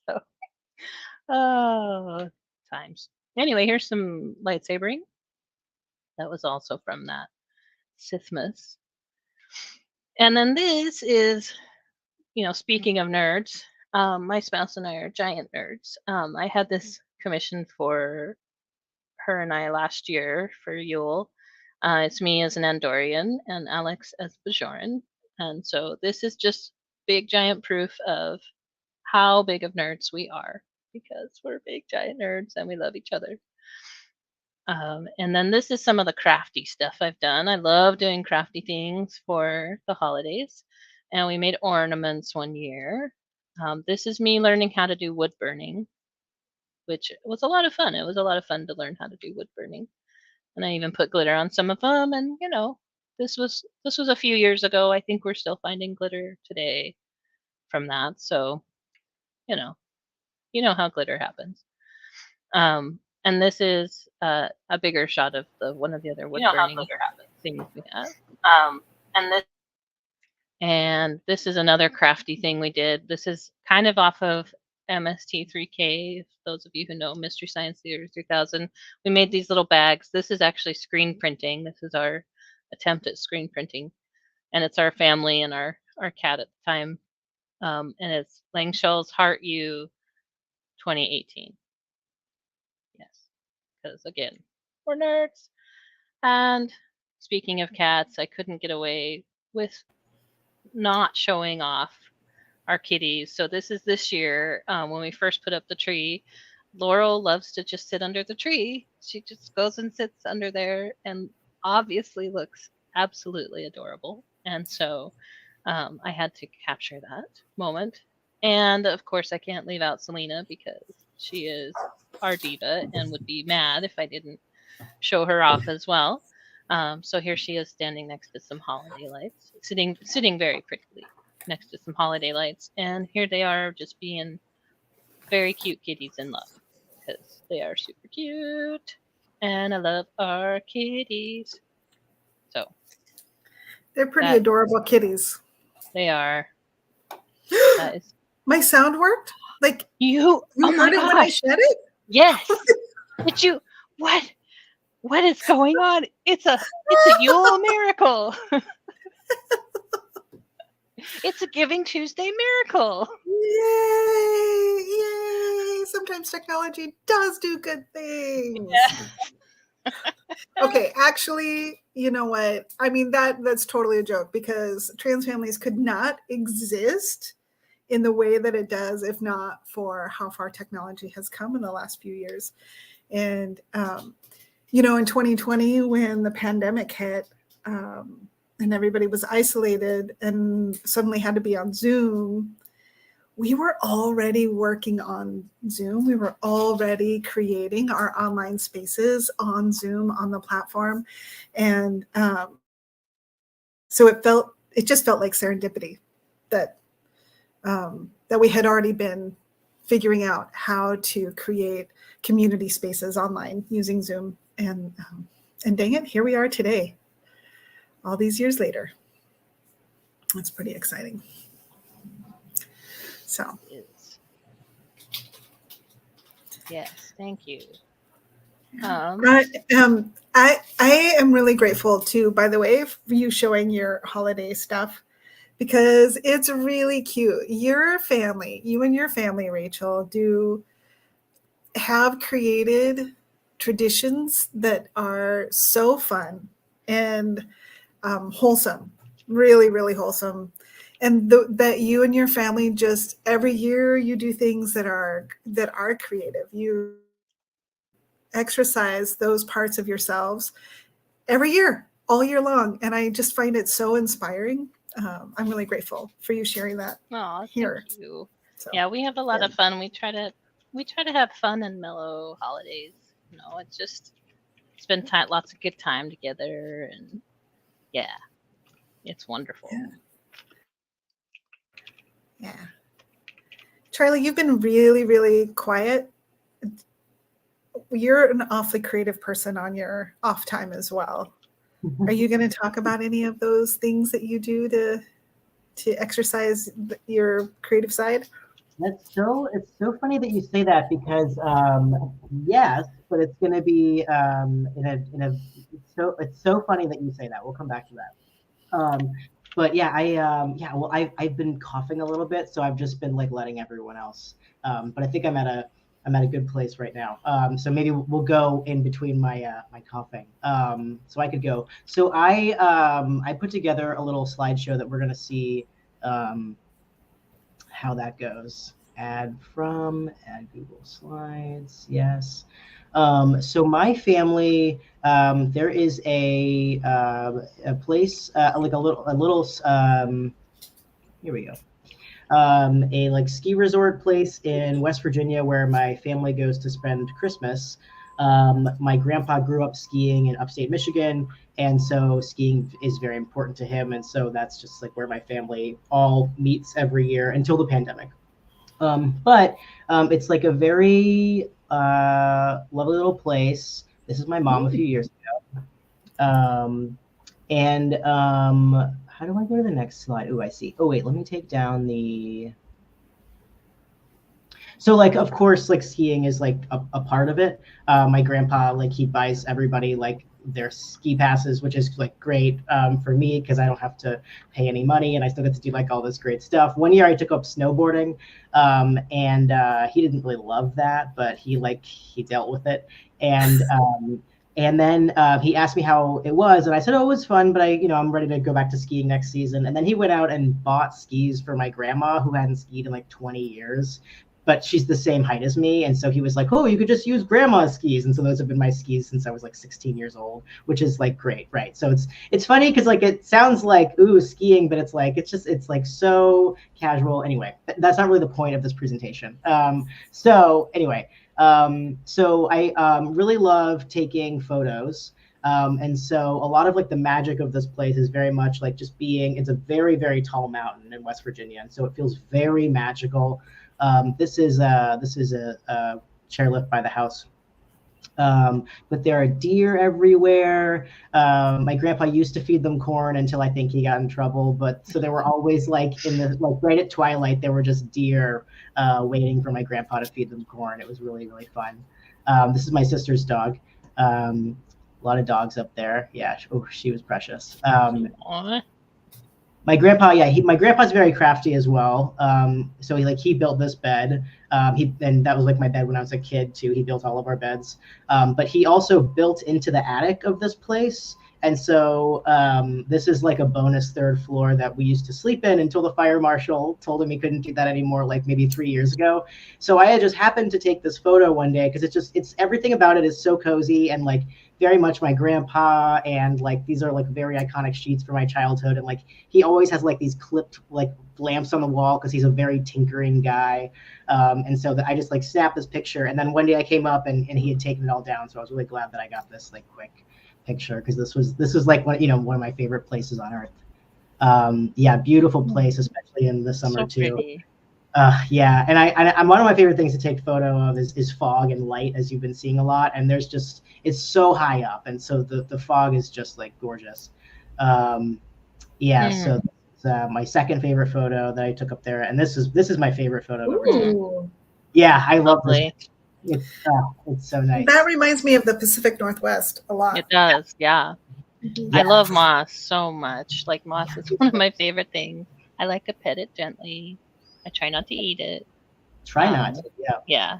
Speaker 1: So, oh, times. Anyway, here's some lightsabering. That was also from that Sithmas. And then this is, speaking of nerds, my spouse and I are giant nerds. I had this commission for her and I last year for Yule. It's me as an Andorian and Alex as Bajoran. And so this is just big giant proof of how big of nerds we are, because we're big giant nerds and we love each other. And then this is some of the crafty stuff I've done. I love doing crafty things for the holidays. And we made ornaments one year. This is me learning how to do wood burning, which was a lot of fun. It was a lot of fun to learn how to do wood burning. And I even put glitter on some of them. And this was a few years ago. I think we're still finding glitter today from that. So, you know, how glitter happens. And this is a bigger shot of one of the other wood burning things we have. And this is another crafty thing we did. This is kind of off of MST3K. Those of you who know Mystery Science Theater 3000, we made these little bags. This is actually screen printing. This is our attempt at screen printing, and it's our family and our cat at the time. And it's Langshell's Heart U 2018. Yes, because again, we're nerds. And speaking of cats, I couldn't get away with not showing off our kitties. So this is this year, when we first put up the tree. Laurel loves to just sit under the tree. She just goes and sits under there and obviously looks absolutely adorable. And so I had to capture that moment. And of course, I can't leave out Selena, because she is our diva and would be mad if I didn't show her off as well. So here she is standing next to some holiday lights, sitting very prettily next to some holiday lights. And here they are, just being very cute kitties in love, because they are super cute. And I love our kitties. So
Speaker 2: They're pretty adorable kitties.
Speaker 1: They are. That is.
Speaker 2: My sound worked? Like
Speaker 1: you oh my
Speaker 2: heard it
Speaker 1: gosh.
Speaker 2: when I said it?
Speaker 1: Yes. Did you? What is going on? It's a Yule miracle. It's a Giving Tuesday miracle.
Speaker 2: Yay! Yay! Sometimes technology does do good things.
Speaker 1: Yeah.
Speaker 2: Okay, actually, you know what? I mean, that's totally a joke, because trans families could not exist in the way that it does if not for how far technology has come in the last few years. And in 2020, when the pandemic hit, and everybody was isolated and suddenly had to be on Zoom, we were already working on Zoom. We were already creating our online spaces on Zoom, on the platform. And so it just felt like serendipity that we had already been figuring out how to create community spaces online using Zoom. And dang it, here we are today, all these years later. It's pretty exciting. So.
Speaker 1: Yes, thank you.
Speaker 2: I am really grateful too, by the way, for you showing your holiday stuff, because it's really cute. You and your family, Rachel, have created traditions that are so fun and wholesome, really, really wholesome. and that you and your family just every year you do things that are creative. You exercise those parts of yourselves every year, all year long, and I just find it so inspiring. I'm really grateful for you sharing that
Speaker 1: Oh,
Speaker 2: here.
Speaker 1: thank you.
Speaker 2: So,
Speaker 1: Yeah, we have a lot
Speaker 2: yeah.
Speaker 1: of fun. We try to have fun and mellow holidays. You know, it's just spend time, lots of good time together, and yeah, it's wonderful.
Speaker 2: Yeah. Charlie, you've been really, really quiet. You're an awfully creative person on your off time as well. Are you going to talk about any of those things that you do to exercise your creative side?
Speaker 3: It's so funny that you say that because yes, but it's going to be it's so funny that you say that. We'll come back to that. But yeah, I've been coughing a little bit, so I've just been like letting everyone else. But I think I'm at a good place right now. So maybe we'll go in between my coughing. So I could go. So I put together a little slideshow that we're gonna see how that goes. Add Google Slides. Yes. So my family, there is a place like a little here we go. A like ski resort place in West Virginia where my family goes to spend Christmas. My grandpa grew up skiing in upstate Michigan, and so skiing is very important to him, and so that's just like where my family all meets every year until the pandemic. But it's like a very lovely little place. This is my mom a few years ago. And how do I go to the next slide? Oh, I see. Oh, wait, let me take down the. So like, of course, like skiing is like a part of it. My grandpa, like he buys everybody like their ski passes, which is like great for me because I don't have to pay any money and I still get to do like all this great stuff. One year I took up snowboarding and he didn't really love that, but he dealt with it. And then he asked me how it was, and I said, "Oh, it was fun, but I'm ready to go back to skiing next season." And then he went out and bought skis for my grandma, who hadn't skied in like 20 years, but she's the same height as me. And so he was like, "Oh, you could just use grandma's skis." And so those have been my skis since I was like 16 years old, which is like great, right? So it's funny because like it sounds like ooh skiing, but it's like so casual. Anyway, that's not really the point of this presentation. So anyway, so I really love taking photos. And so a lot of like the magic of this place is very much like just it's a very, very tall mountain in West Virginia. And so it feels very magical. This is a chairlift by the house. But there are deer everywhere. My grandpa used to feed them corn until I think he got in trouble. But so there were always like right at twilight, there were just deer waiting for my grandpa to feed them corn. It was really, really fun. This is my sister's dog. A lot of dogs up there. Yeah. Oh, she was precious. My grandpa, my grandpa's very crafty as well. So he built this bed. And that was like my bed when I was a kid too. He built all of our beds. But he also built into the attic of this place. And so this is like a bonus third floor that we used to sleep in until the fire marshal told him he couldn't do that anymore, like maybe 3 years ago. So I had just happened to take this photo one day because it's everything about it is so cozy and like very much my grandpa, and like these are like very iconic sheets for my childhood, and like he always has like these clipped like lamps on the wall because he's a very tinkering guy. And so I just like snapped this picture, and then one day I came up and he had taken it all down, so I was really glad that I got this like quick picture because this was like one of my favorite places on earth. Yeah, beautiful place, especially in the summer
Speaker 1: So
Speaker 3: too.
Speaker 1: pretty.
Speaker 3: Yeah, and I'm one of my favorite things to take photo of is fog and light, as you've been seeing a lot. And it's so high up, and so the fog is just like gorgeous. Yeah, so this is, my second favorite photo that I took up there, and this is my favorite photo I've ever taken. Yeah, I love this. It's so nice.
Speaker 2: That reminds me of the Pacific Northwest a lot.
Speaker 1: It does, yeah.
Speaker 2: Mm-hmm.
Speaker 1: I love moss so much. Like moss is one of my favorite things. I like to pet it gently. I try not to eat it.
Speaker 3: Try not to, yeah.
Speaker 1: Yeah.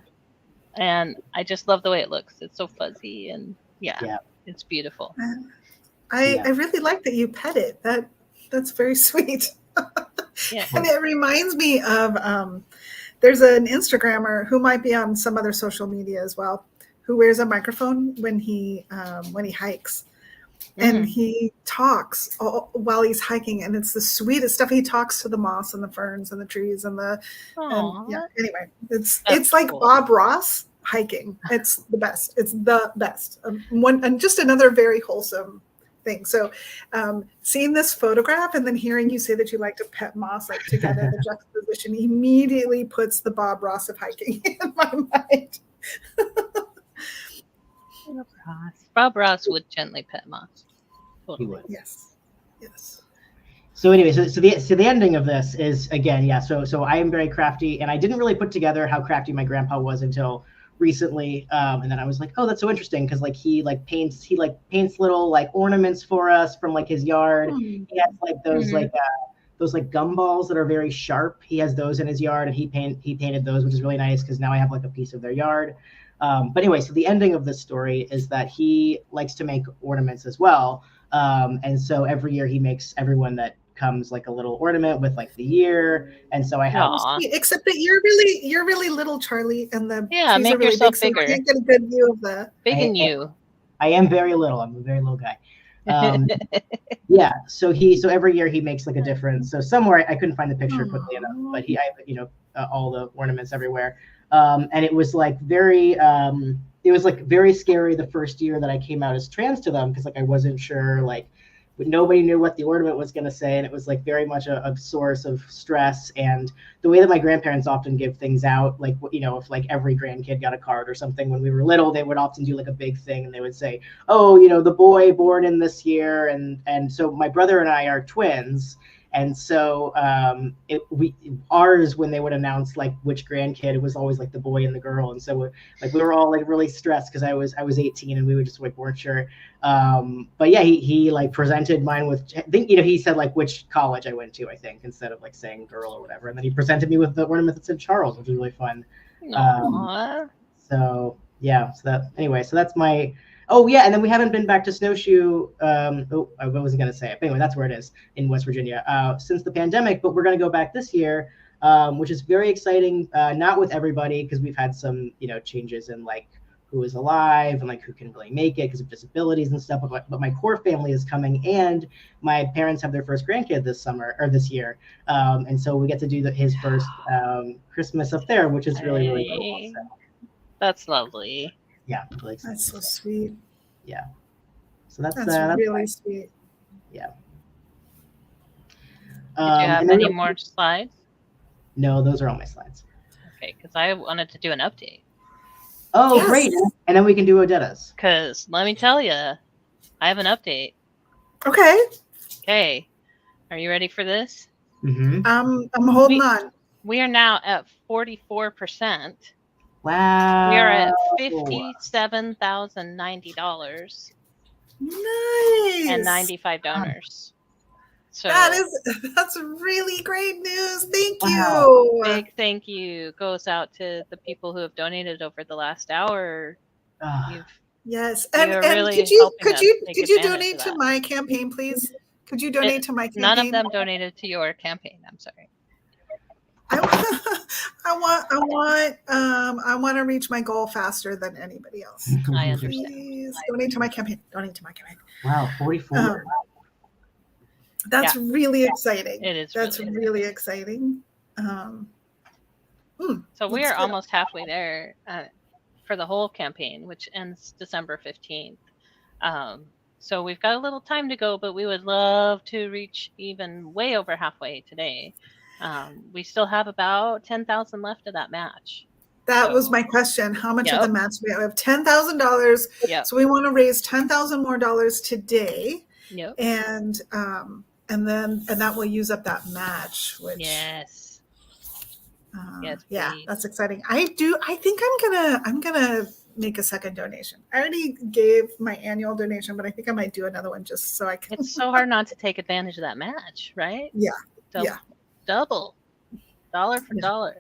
Speaker 1: And I just love the way it looks. It's so fuzzy and yeah. It's beautiful.
Speaker 2: I really like that you pet it. That's very sweet.
Speaker 1: Yeah.
Speaker 2: And it reminds me of there's an Instagrammer who might be on some other social media as well, who wears a microphone when he hikes, and
Speaker 1: Mm.
Speaker 2: he talks while he's hiking, and it's the sweetest stuff. He talks to the moss and the ferns and the trees and yeah.
Speaker 1: Aw,
Speaker 2: Anyway, it's
Speaker 1: that's
Speaker 2: like
Speaker 1: cool.
Speaker 2: Bob Ross hiking. It's the best. It's the best. One and just another very wholesome thing. So, seeing this photograph and then hearing you say that you like to pet moss, like together, the juxtaposition immediately puts the Bob Ross of hiking in my mind.
Speaker 1: Bob Ross would gently pet moss.
Speaker 3: He
Speaker 1: Totally.
Speaker 3: would.
Speaker 2: Yes. Yes.
Speaker 3: So anyway, so the ending of this is, again, yeah. So I am very crafty, and I didn't really put together how crafty my grandpa was until recently. And then I was like, oh, that's so interesting, because like he paints little like ornaments for us from like his yard.
Speaker 2: Hmm.
Speaker 3: He has like those
Speaker 1: Mhm.
Speaker 3: those like gumballs that are very sharp. He has those in his yard, and he painted those, which is really nice because now I have like a piece of their yard. But anyway, so the ending of this story is that he likes to make ornaments as well. And so every year he makes everyone that comes like a little ornament with like the year. And so I have
Speaker 1: Aw.
Speaker 2: Except that you're really little, Charlie, and the
Speaker 1: Yeah,
Speaker 2: trees
Speaker 1: make
Speaker 2: are really
Speaker 1: yourself
Speaker 2: big, so
Speaker 1: bigger.
Speaker 2: I can't get a good view of the.
Speaker 1: Big in
Speaker 3: I-
Speaker 1: you.
Speaker 3: I am very little. I'm a very little guy. Yeah. So every year he makes like a different. So somewhere I couldn't find the picture quickly enough, but I all the ornaments everywhere. And it was like very scary the first year that I came out as trans to them, because like I wasn't sure, like nobody knew what the ornament was going to say, and it was like very much a source of stress. And the way that my grandparents often give things out, like if like every grandkid got a card or something when we were little, they would often do like a big thing, and they would say, oh, the boy born in this year. And so my brother and I are twins. And so ours, when they would announce like which grandkid, it was always like the boy and the girl. And so we were all like really stressed, because I was 18, and we would just like weren't sure. But yeah, he like presented mine with, I think, he said like which college I went to, I think, instead of like saying girl or whatever. And then he presented me with the ornament that said Charles, which was really fun.
Speaker 1: Aw.
Speaker 3: So yeah, so that's my. Oh yeah, and then we haven't been back to Snowshoe. I wasn't gonna say it, but anyway, that's where it is in West Virginia since the pandemic. But we're gonna go back this year, which is very exciting. Not with everybody, because we've had some changes in like who is alive and like who can really make it because of disabilities and stuff. But my core family is coming, and my parents have their first grandkid this year, and so we get to do his first Christmas up there, which is really really cool.
Speaker 1: Hey.
Speaker 3: So,
Speaker 1: That's lovely.
Speaker 3: yeah, really excited.
Speaker 2: That's so sweet.
Speaker 3: Yeah. So that's
Speaker 2: really sweet.
Speaker 3: Yeah.
Speaker 1: Did you have any more slides?
Speaker 3: No, those are all my slides.
Speaker 1: Okay, because I wanted to do an update.
Speaker 3: Oh,
Speaker 2: Yes.
Speaker 3: great. And then we can do Odeta's.
Speaker 1: Because let me tell you, I have an update.
Speaker 2: Okay.
Speaker 1: Okay, are you ready for this?
Speaker 3: Mm-hmm.
Speaker 2: I'm holding on.
Speaker 1: We are now at 44%.
Speaker 3: Wow.
Speaker 1: We are at $57,090
Speaker 2: Nice.
Speaker 1: and 95 donors. So
Speaker 2: that's really great news. Thank
Speaker 3: Wow.
Speaker 2: you.
Speaker 1: big thank you goes out to the people who have donated over the last hour. You've
Speaker 2: Yes,
Speaker 1: You
Speaker 2: and
Speaker 1: are
Speaker 2: and
Speaker 1: really
Speaker 2: could you
Speaker 1: helping
Speaker 2: could
Speaker 1: us
Speaker 2: you
Speaker 1: take
Speaker 2: could you
Speaker 1: advantage
Speaker 2: donate
Speaker 1: of
Speaker 2: to
Speaker 1: that.
Speaker 2: my campaign, please? Could you donate to my campaign?
Speaker 1: None of them donated to your campaign. I'm sorry.
Speaker 2: I want to reach my goal faster than anybody else.
Speaker 1: I understand.
Speaker 2: Please donate to my campaign. Donate to my campaign.
Speaker 3: Wow, 44.
Speaker 2: That's really exciting.
Speaker 1: It is
Speaker 2: That's
Speaker 1: really
Speaker 2: really exciting.
Speaker 1: So we
Speaker 2: That's
Speaker 1: are
Speaker 2: good.
Speaker 1: almost halfway there for the whole campaign, which ends December 15th. So we've got a little time to go, but we would love to reach even way over halfway today. We still have about 10,000 left of that match.
Speaker 2: That was my question. How much of the
Speaker 1: Yep.
Speaker 2: match we have? $10,000.
Speaker 1: Yep.
Speaker 2: So we want to raise $10,000 more today,
Speaker 1: Yep.
Speaker 2: and that will use up that match. Which
Speaker 1: Yes. Yes,
Speaker 2: yeah,
Speaker 1: please.
Speaker 2: that's exciting. I think I'm gonna make a second donation. I already gave my annual donation, but I think I might do another one just so I can.
Speaker 1: It's so hard not to take advantage of that match, right?
Speaker 2: Yeah.
Speaker 1: Double, double, dollar for
Speaker 2: Yeah.
Speaker 1: dollar.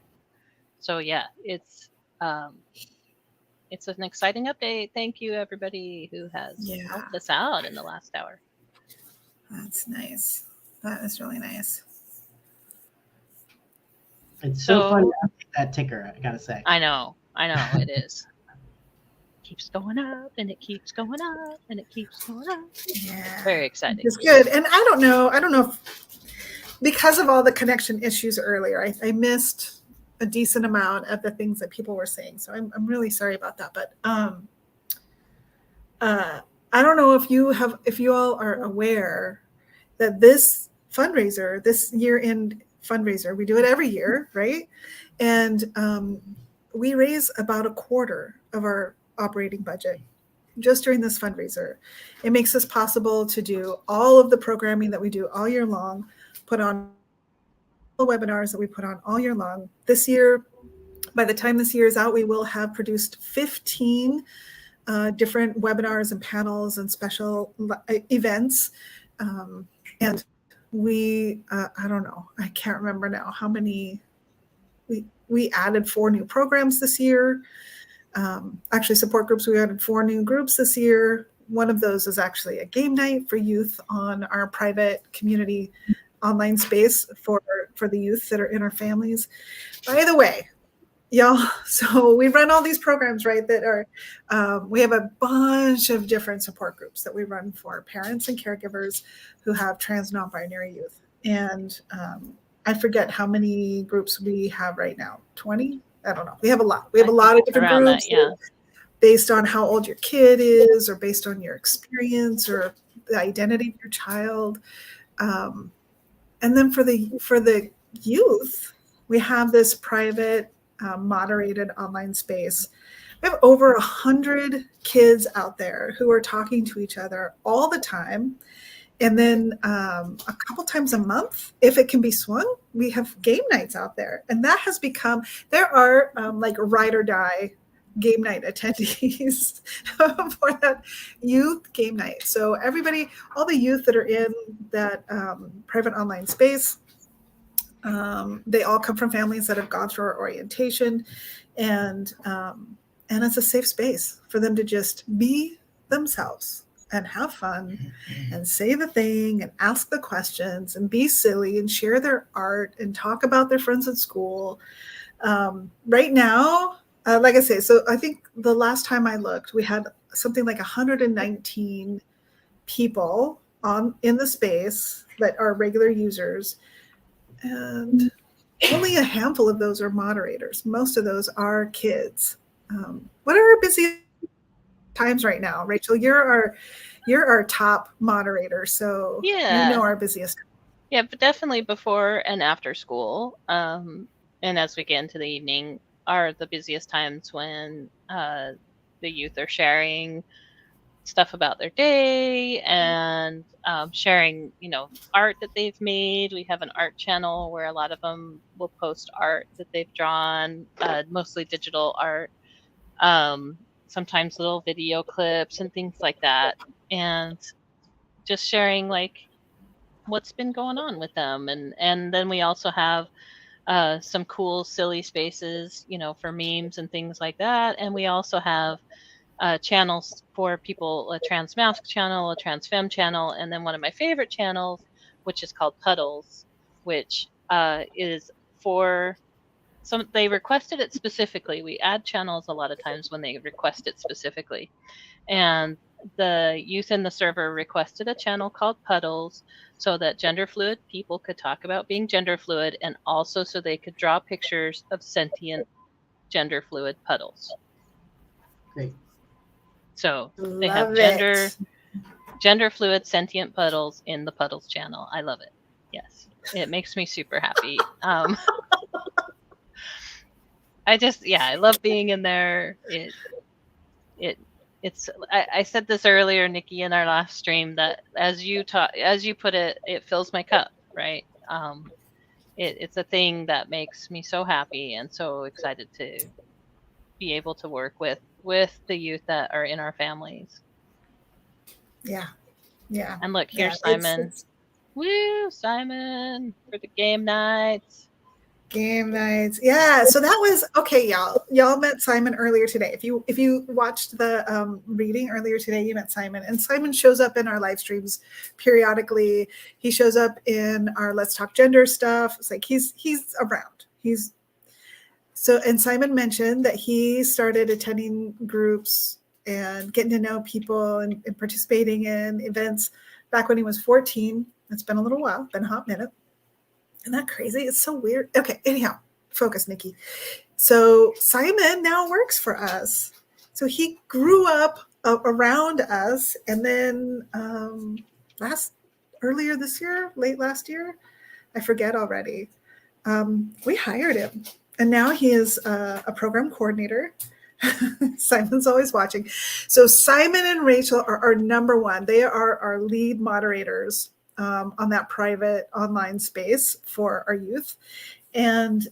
Speaker 1: So yeah, it's an exciting update. Thank you everybody who has helped us out in the last hour.
Speaker 2: That's nice. That is really nice.
Speaker 3: It's so fun
Speaker 1: So
Speaker 3: to update that ticker, I gotta say.
Speaker 1: I know it is. Keeps going up and it keeps going up and it keeps going up.
Speaker 2: Yeah.
Speaker 1: Very exciting.
Speaker 2: It's good. And I don't know if, because of all the connection issues earlier, I missed a decent amount of the things that people were saying. So I'm really sorry about that. But I don't know if you all are aware that this fundraiser, this year-end fundraiser, we do it every year, right? And we raise about a quarter of our operating budget just during this fundraiser. It makes us possible to do all of the programming that we do all year long, put on the webinars that we put on all year long. This year, by the time this year is out, we will have produced 15 different webinars and panels and special events. And we, I don't know, I can't remember now how many, we added 4 new programs this year. Actually, support groups, we added 4 new groups this year. One of those is actually a game night for youth on our private community online space for the youth that are in our families. By the way, y'all, so we run all these programs, right, that are, we have a bunch of different support groups that we run for parents and caregivers who have trans non-binary youth. And I forget how many groups we have right now, 20? I don't know. We have a lot. We have a lot of different groups based on how old your kid is or based on your experience or the identity of your child. And then for the youth, we have this private moderated online space. We have over 100 kids out there who are talking to each other all the time. And then a couple times a month, if it can be swung, we have game nights out there. And that has become, there are like ride or die game night attendees for that youth game night. So everybody, all the youth that are in that private online space, they all come from families that have gone through our orientation, and it's a safe space for them to just be themselves and have fun and say the thing and ask the questions and be silly and share their art and talk about their friends at school. Right now, like I say, so I think the last time I looked, we had something like 119 people in the space that are regular users. And only a handful of those are moderators. Most of those are kids. What are our busy times right now? Rachel, you're our top moderator, so you know our busiest.
Speaker 1: Yeah, but definitely before and after school. And as we get into the evening are the busiest times when the youth are sharing stuff about their day and sharing, art that they've made. We have an art channel where a lot of them will post art that they've drawn, mostly digital art, sometimes little video clips and things like that, and just sharing like what's been going on with them. And then we also have some cool silly spaces, for memes and things like that. And we also have channels for people, a trans mask channel, a trans femme channel, and then one of my favorite channels, which is called Puddles, which is for some, they requested it specifically. We add channels a lot of times when they request it specifically. And the youth in the server requested a channel called Puddles so that gender fluid people could talk about being gender fluid, and also so they could draw pictures of sentient gender fluid puddles.
Speaker 3: Great.
Speaker 1: So they have gender fluid sentient puddles in the Puddles channel. I love it. Yes, it makes me super happy. I love being in there. I said this earlier, Nikki, in our last stream, that as you put it, it fills my cup, right? It's a thing that makes me so happy and so excited to be able to work with the youth that are in our families.
Speaker 2: Yeah.
Speaker 1: And look, here's Simon. Woo, Simon, for the game nights.
Speaker 2: Game nights. Yeah. So that was okay, y'all. Y'all met Simon earlier today. If you watched the reading earlier today, you met Simon. And Simon shows up in our live streams periodically. He shows up in our Let's Talk Gender stuff. It's like he's around. And Simon mentioned that he started attending groups and getting to know people and participating in events back when he was 14. It's been a little while, been a hot minute. Isn't that crazy? It's so weird. Okay, anyhow, focus, Nikki. So Simon now works for us. So he grew up around us, and then earlier this year, late last year, I forget already, we hired him. And now he is a program coordinator. Simon's always watching. So Simon and Rachel are our number one. They are our lead moderators on that private online space for our youth. And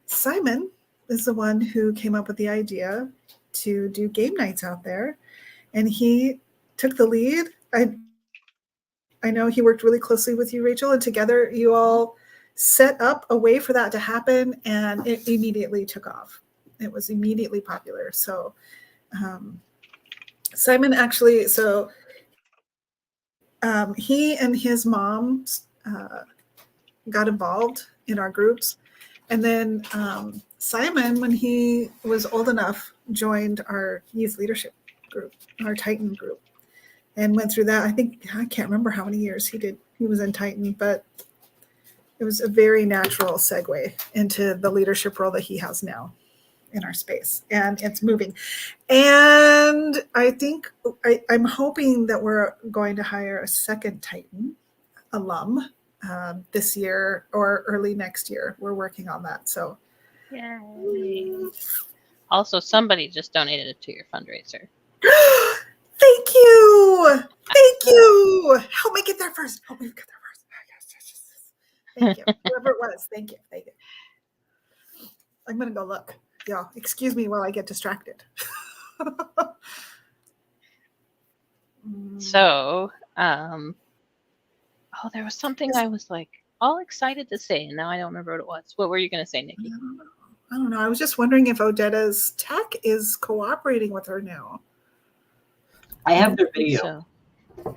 Speaker 2: Simon is the one who came up with the idea to do game nights out there. And he took the lead. I know he worked really closely with you, Rachel, and together you all set up a way for that to happen, and it immediately took off. It was immediately popular. So Simon actually, he and his mom got involved in our groups. And then Simon, when he was old enough, joined our youth leadership group, our Titan group, and went through that. I can't remember how many years he was in Titan, but it was a very natural segue into the leadership role that he has now in our space, and it's moving. And I think I'm hoping that we're going to hire a second Titan alum this year or early next year. We're working on that. So,
Speaker 1: yay! Also, somebody just donated it to your fundraiser.
Speaker 2: Thank you. Thank you. Help me get there first. Help me get there first. Thank you. Whoever it was. Thank you. Thank you. I'm going to go look. Y'all, excuse me while I get distracted.
Speaker 1: So, there was something I was like all excited to say, and now I don't remember what it was. What were you going to say, Nikki?
Speaker 2: I don't know. I was just wondering if Odetta's tech is cooperating with her now.
Speaker 3: I have their video.
Speaker 1: So,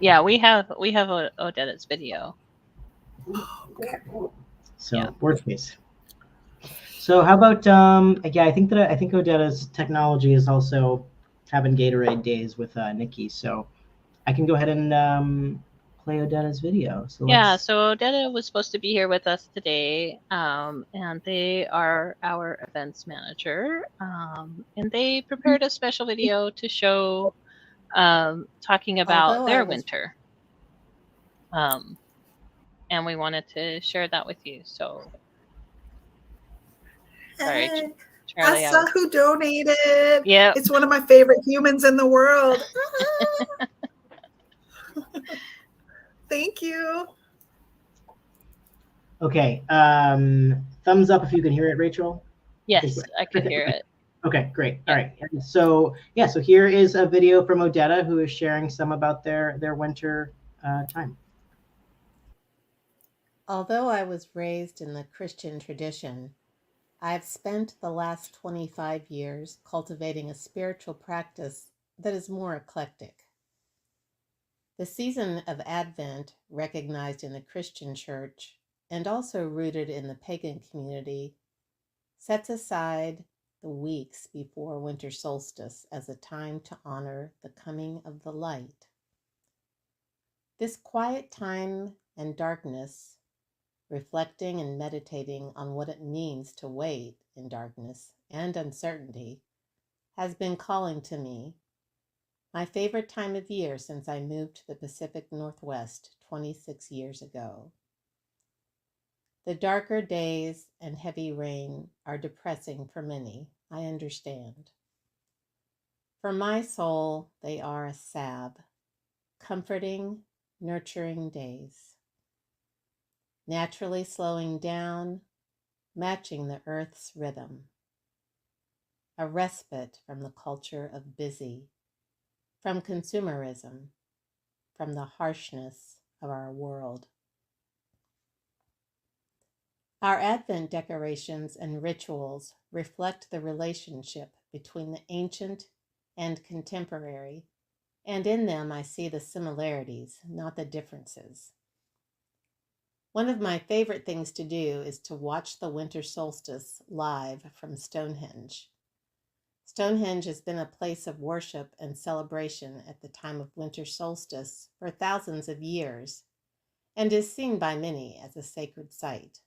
Speaker 1: yeah, we have Odetta's video.
Speaker 2: Okay.
Speaker 3: So
Speaker 1: Yeah.
Speaker 3: workspace. So how about I think Odetta's technology is also having Gatorade days with Nikki. So I can go ahead and play Odetta's video. So
Speaker 1: so Odetta was supposed to be here with us today, and they are our events manager, and they prepared a special video to show talking about their winter. And we wanted to share that with you. So sorry, Charlie.
Speaker 2: I saw who donated.
Speaker 1: Yeah.
Speaker 2: It's one of my favorite humans in the world. Thank you.
Speaker 3: Okay. Thumbs up if you can hear it, Rachel.
Speaker 1: Yes, I can hear it.
Speaker 3: Okay, great. All right. So here is a video from Odetta, who is sharing some about their winter time.
Speaker 7: Although I was raised in the Christian tradition, I've spent the last 25 years cultivating a spiritual practice that is more eclectic. The season of Advent, recognized in the Christian church and also rooted in the pagan community, sets aside the weeks before winter solstice as a time to honor the coming of the light. This quiet time and darkness, reflecting and meditating on what it means to wait in darkness and uncertainty, has been calling to me, my favorite time of year since I moved to the Pacific Northwest 26 years ago. The darker days and heavy rain are depressing for many, I understand. For my soul, they are a salve, comforting, nurturing days. Naturally slowing down, matching the earth's rhythm. A respite from the culture of busy, from consumerism, from the harshness of our world. Our Advent decorations and rituals reflect the relationship between the ancient and contemporary, and in them I see the similarities, not the differences. One of my favorite things to do is to watch the winter solstice live from Stonehenge. Stonehenge has been a place of worship and celebration at the time of winter solstice for thousands of years and is seen by many as a sacred site.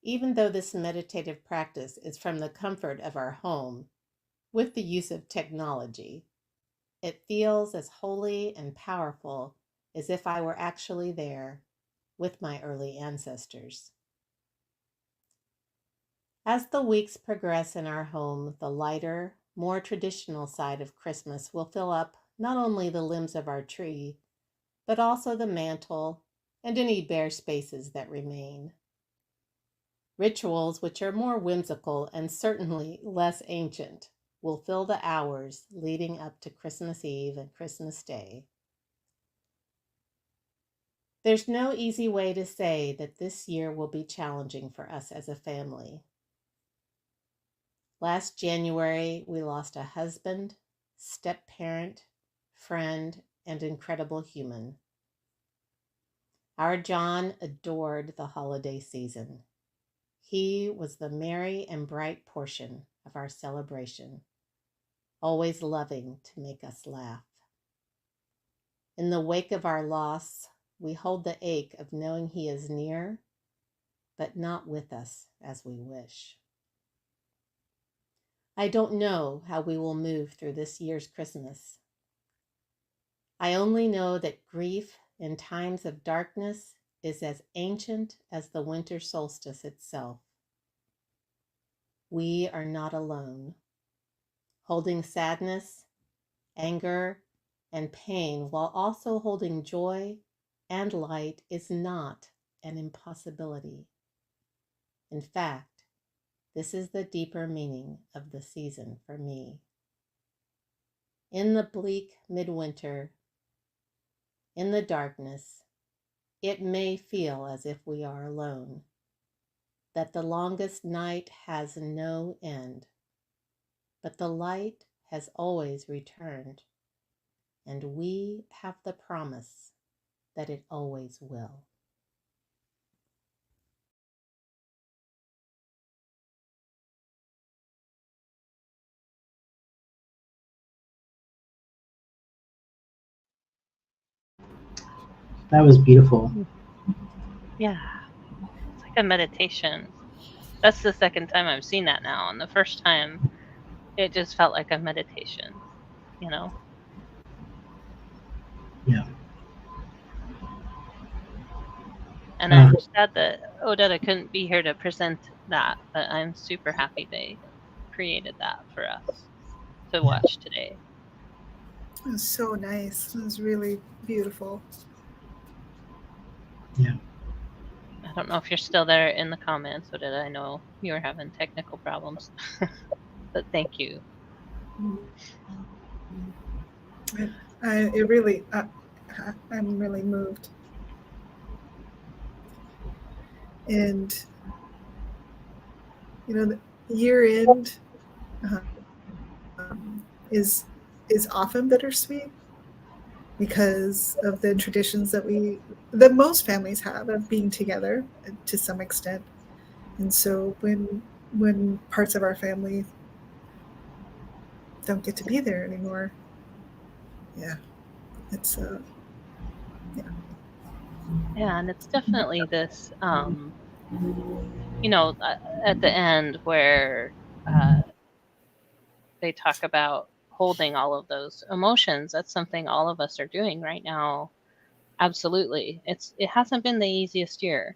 Speaker 7: Even though this meditative practice is from the comfort of our home, with the use of technology, it feels as holy and powerful as if I were actually there with my early ancestors. As the weeks progress in our home, the lighter, more traditional side of Christmas will fill up not only the limbs of our tree, but also the mantle and any bare spaces that remain. Rituals which are more whimsical and certainly less ancient will fill the hours leading up to Christmas Eve and Christmas Day. There's no easy way to say that this year will be challenging for us as a family. Last January, we lost a husband, step-parent, friend, and incredible human. Our John adored the holiday season. He was the merry and bright portion of our celebration, always loving to make us laugh. In the wake of our loss, we hold the ache of knowing he is near, but not with us as we wish. I don't know how we will move through this year's Christmas. I only know that grief in times of darkness is as ancient as the winter solstice itself. We are not alone. Holding sadness, anger, and pain while also holding joy and light is not an impossibility. In fact, this is the deeper meaning of the season for me. In the bleak midwinter, in the darkness, it may feel as if we are alone, that the longest night has no end, but the light has always returned, and we have the promise that it always will.
Speaker 3: That was beautiful.
Speaker 1: Yeah. It's like a meditation. That's the second time I've seen that now, and the first time it just felt like a meditation, you know?
Speaker 3: Yeah.
Speaker 1: And I'm sad that Odetta couldn't be here to present that, but I'm super happy they created that for us to watch today.
Speaker 2: It was so nice. It was really beautiful.
Speaker 3: Yeah.
Speaker 1: I don't know if you're still there in the comments, Odetta. I know you were having technical problems, but thank you.
Speaker 2: It really, I'm really moved. And, you know, the year end is often bittersweet because of the traditions that most families have of being together to some extent. And so when parts of our family don't get to be there anymore, yeah, it's
Speaker 1: Yeah, and it's definitely this, you know, at the end where they talk about holding all of those emotions. That's something all of us are doing right now. Absolutely. It hasn't been the easiest year.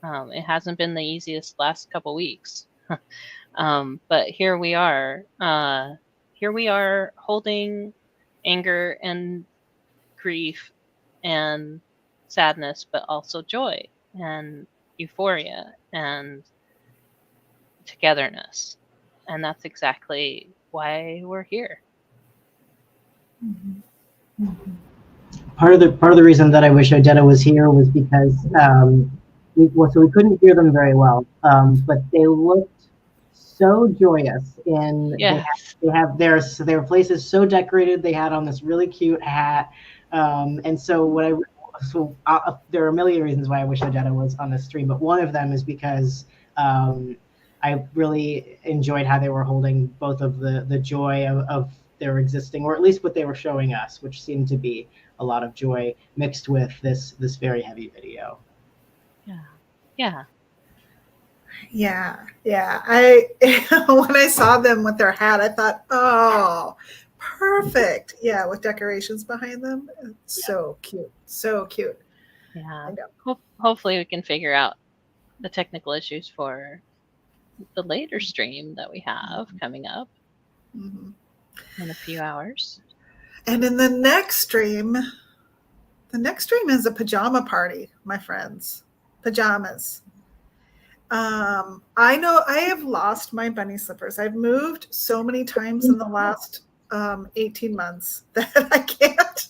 Speaker 1: It hasn't been the easiest last couple weeks. But here we are. Here we are holding anger and grief and sadness, but also joy and euphoria and togetherness. And that's exactly why we're here.
Speaker 3: Part of the reason that I wish Odetta was here was because we couldn't hear them very well, but they looked so joyous.
Speaker 1: Yes.
Speaker 3: They have their places so decorated. They had on this really cute hat, and so so there are a million reasons why I wish Odetta was on the stream, but one of them is because I really enjoyed how they were holding both of the joy of their existing, or at least what they were showing us, which seemed to be a lot of joy mixed with this very heavy video.
Speaker 1: Yeah.
Speaker 2: Yeah. I when I saw them with their hat, I thought, oh, perfect. Yeah, with decorations behind them. So cute. So cute.
Speaker 1: Yeah.
Speaker 2: I know.
Speaker 1: Hopefully we can figure out the technical issues for the later stream that we have coming up
Speaker 2: Mm-hmm.
Speaker 1: in a few hours.
Speaker 2: And in the next stream is a pajama party, my friends. Pajamas. I know I have lost my bunny slippers. I've moved so many times in the last 18 months that I can't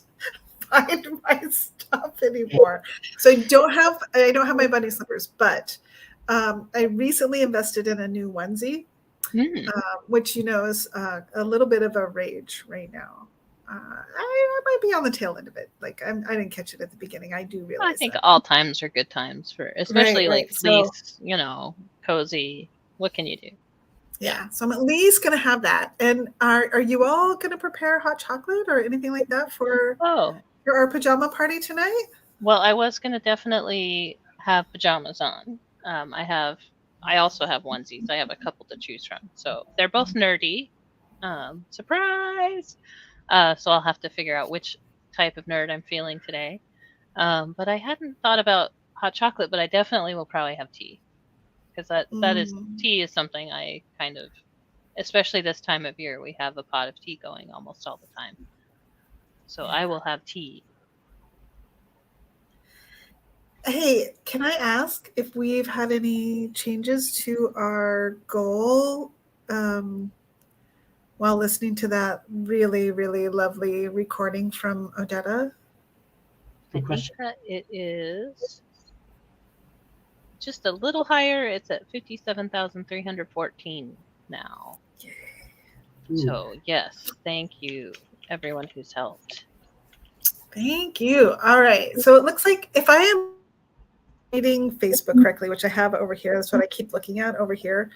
Speaker 2: find my stuff anymore. So I don't have my bunny slippers, but I recently invested in a new onesie, which is a little bit of a rage right now. I might be on the tail end of it. Like I didn't catch it at the beginning. I do realize.
Speaker 1: I think
Speaker 2: that.
Speaker 1: all times are good times for, especially
Speaker 2: Right.
Speaker 1: like fleece, cozy. What can you do?
Speaker 2: Yeah, so I'm at least going to have that. And are you all going to prepare hot chocolate or anything like that for our pajama party tonight?
Speaker 1: Well, I was going to definitely have pajamas on. I also have onesies. I have a couple to choose from. So they're both nerdy. Surprise! So I'll have to figure out which type of nerd I'm feeling today. But I hadn't thought about hot chocolate, but I definitely will probably have tea. Because tea is something I kind of, especially this time of year, we have a pot of tea going almost all the time. So I will have tea.
Speaker 2: Hey, can I ask if we've had any changes to our goal while listening to that really, really lovely recording from Odetta?
Speaker 1: I think that it is just a little higher. It's at 57,314 now. Ooh. So yes, thank you everyone who's helped.
Speaker 2: Thank you. All right. So it looks like if I am reading Facebook correctly, which I have over here, that's what I keep looking at over here.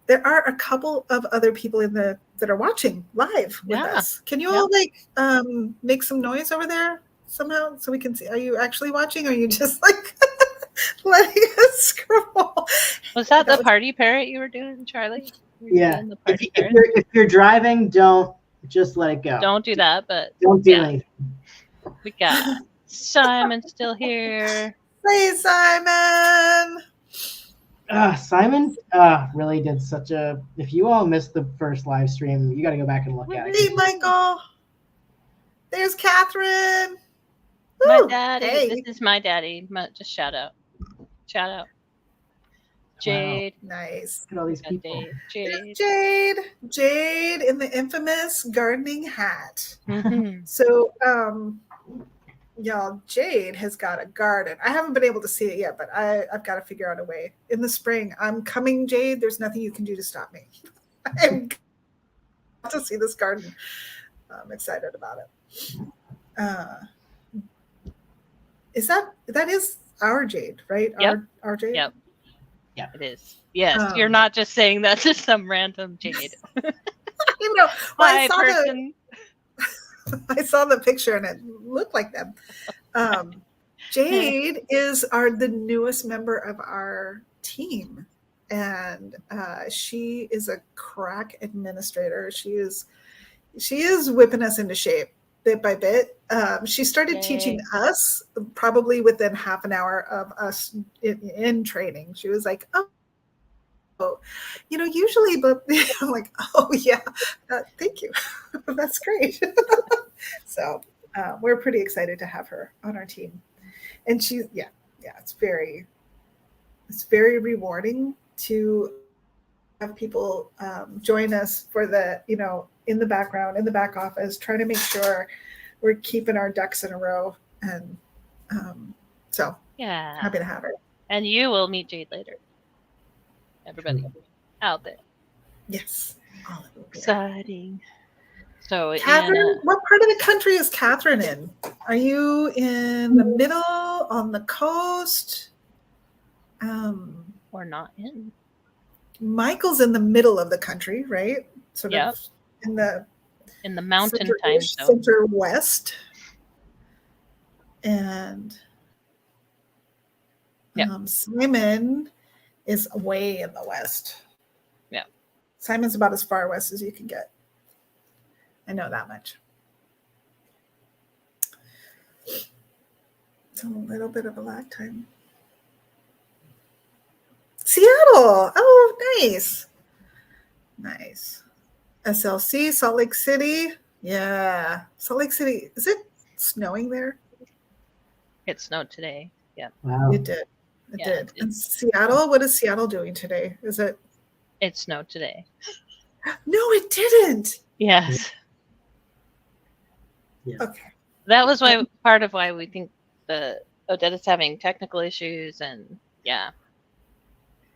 Speaker 2: There are a couple of other people that are watching live with us. Can you all make some noise over there somehow so we can see? Are you actually watching? Or are you just like letting us scroll?
Speaker 1: Was that the party parrot you were doing, Charlie?
Speaker 3: Yeah. If you're driving, don't just let it go.
Speaker 1: Don't do that, but
Speaker 3: don't do anything.
Speaker 1: We got Simon still here.
Speaker 2: Hey, Simon.
Speaker 3: Simon really did such a. If you all missed the first live stream, you got to go back and look at it.
Speaker 2: Hey, Michael. There's Catherine.
Speaker 1: My daddy. Hey. This is my daddy. Just shout out. Shout out. Jade.
Speaker 2: Wow. Nice.
Speaker 3: Look at all these people.
Speaker 2: Jade in the infamous gardening hat.
Speaker 1: Mm-hmm.
Speaker 2: So, y'all, Jade has got a garden. I haven't been able to see it yet, but I've got to figure out a way. In the spring, I'm coming, Jade. There's nothing you can do to stop me. I'm to see this garden. I'm excited about it. That is our Jade, right?
Speaker 1: Yep.
Speaker 2: Our Jade?
Speaker 1: Yep. Yeah, it is. Yes, you're not just saying that to some random Jade.
Speaker 2: I saw the picture and it looked like them. Jade is the newest member of our team, and she is a crack administrator. She is whipping us into shape bit by bit. She started teaching us probably within half an hour of us in training. She was like, usually, but I'm like, oh yeah, thank you. That's great. So we're pretty excited to have her on our team. And she's, it's very rewarding to have people join us for the, in the background, in the back office, trying to make sure we're keeping our ducks in a row. And so happy to have her.
Speaker 1: And you will meet Jade later. Everybody out there.
Speaker 2: Yes.
Speaker 1: Exciting. So
Speaker 2: Catherine, what part of the country is Catherine in? Are you in the middle, on the coast?
Speaker 1: we're not in.
Speaker 2: Michael's in the middle of the country, right? Sort
Speaker 1: Yep.
Speaker 2: of in the
Speaker 1: Mountain time
Speaker 2: center-ish,
Speaker 1: zone.
Speaker 2: center west. And
Speaker 1: Yep.
Speaker 2: Simon is way in the west.
Speaker 1: Yeah.
Speaker 2: Simon's about as far west as you can get. I know that much. It's a little bit of a lag time. Seattle. Oh, nice. Nice. SLC, Salt Lake City. Yeah. Salt Lake City. Is it snowing there?
Speaker 1: It snowed today. Yeah.
Speaker 3: Wow.
Speaker 2: It did. It
Speaker 1: Yeah,
Speaker 2: did. And Seattle, what is Seattle doing today? Is it?
Speaker 1: It snowed today.
Speaker 2: No, it didn't.
Speaker 1: Yes.
Speaker 3: Yeah.
Speaker 2: Okay.
Speaker 1: That was why part of why we think the Odetta's having technical issues, and yeah.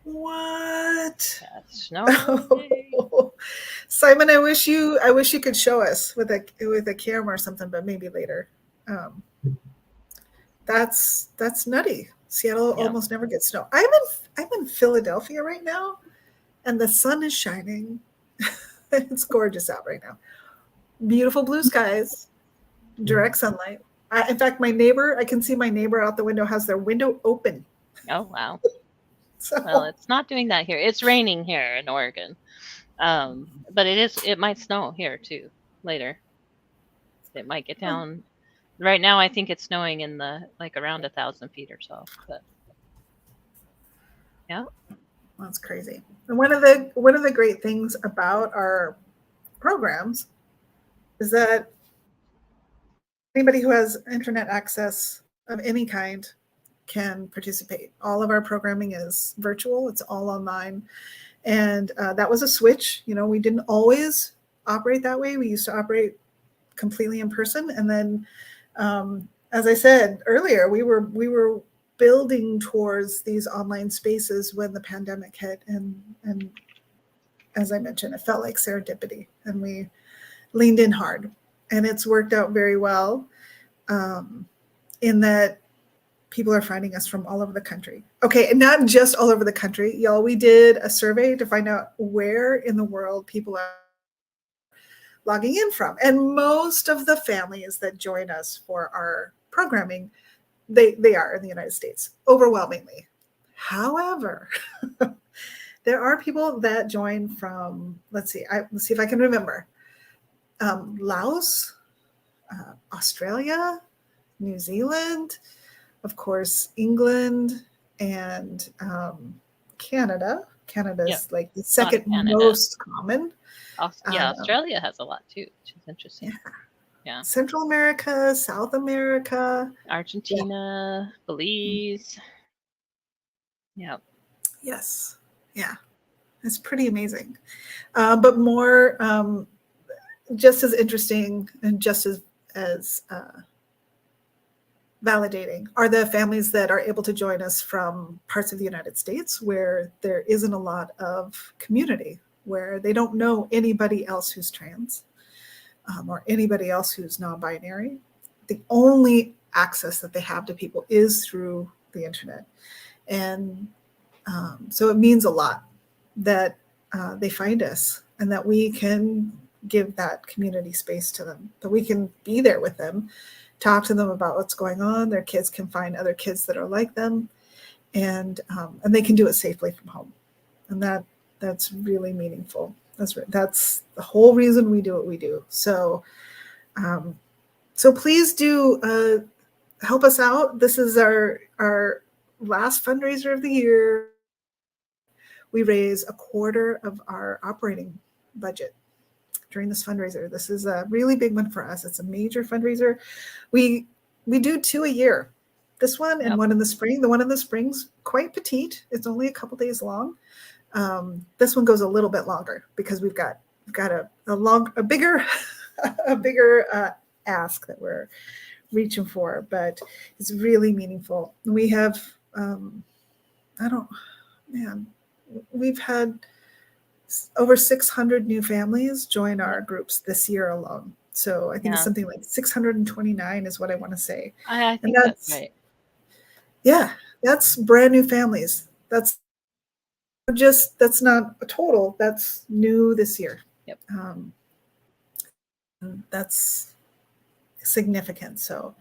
Speaker 2: What?
Speaker 1: Yeah, snow.
Speaker 2: Simon, I wish you could show us with a camera or something, but maybe later. That's nutty. Seattle almost never gets snow. I'm in Philadelphia right now, and the sun is shining. It's gorgeous out right now. Beautiful blue skies, direct sunlight. In fact, I can see my neighbor out the window has their window open.
Speaker 1: Oh wow.
Speaker 2: So,
Speaker 1: Well, it's not doing that here. It's raining here in Oregon. But it might snow here too later. It might get down. Right now I think it's snowing in the around 1,000 feet or so. But yeah.
Speaker 2: that's crazy. And one of the great things about our programs is that anybody who has internet access of any kind can participate. All of our programming is virtual. It's all online. And that was a switch. We didn't always operate that way. We used to operate completely in person. And then, as I said earlier, we were building towards these online spaces when the pandemic hit. And as I mentioned, it felt like serendipity. And we leaned in hard. And it's worked out very well in that people are finding us from all over the country. Okay, and not just all over the country. Y'all, we did a survey to find out where in the world people are logging in from. And most of the families that join us for our programming, they are in the United States, overwhelmingly. However, there are people that join from, let's see if I can remember, Laos, Australia, New Zealand, of course, England, and Canada. Canada's like the second most common.
Speaker 1: Australia has a lot too, which is interesting. Yeah.
Speaker 2: Central America, South America,
Speaker 1: Argentina, Belize. Yeah.
Speaker 2: Yes. Yeah. It's pretty amazing. But more, just as interesting and just as validating are the families that are able to join us from parts of the United States where there isn't a lot of community, where they don't know anybody else who's trans or anybody else who's non-binary. The only access that they have to people is through the internet. And so it means a lot that they find us and that we can give that community space to them, that we can be there with them, talk to them about what's going on. Their kids can find other kids that are like them, and they can do it safely from home. And that's really meaningful. That's the whole reason we do what we do. So, so please do help us out. This is our last fundraiser of the year. We raise a quarter of our operating budget during this fundraiser. This is a really big one for us. It's a major fundraiser. We do 2 a year. This one and one in the spring. The one in the spring's quite petite. It's only a couple days long. This one goes a little bit longer because we've got a bigger ask that we're reaching for, but it's really meaningful. We have we've had over 600 new families join our groups this year alone. So I think it's something like 629 is what I want to say.
Speaker 1: I think
Speaker 2: and
Speaker 1: that's right.
Speaker 2: Yeah, that's brand new families. That's not a total. That's new this year.
Speaker 1: Yep.
Speaker 2: That's significant. So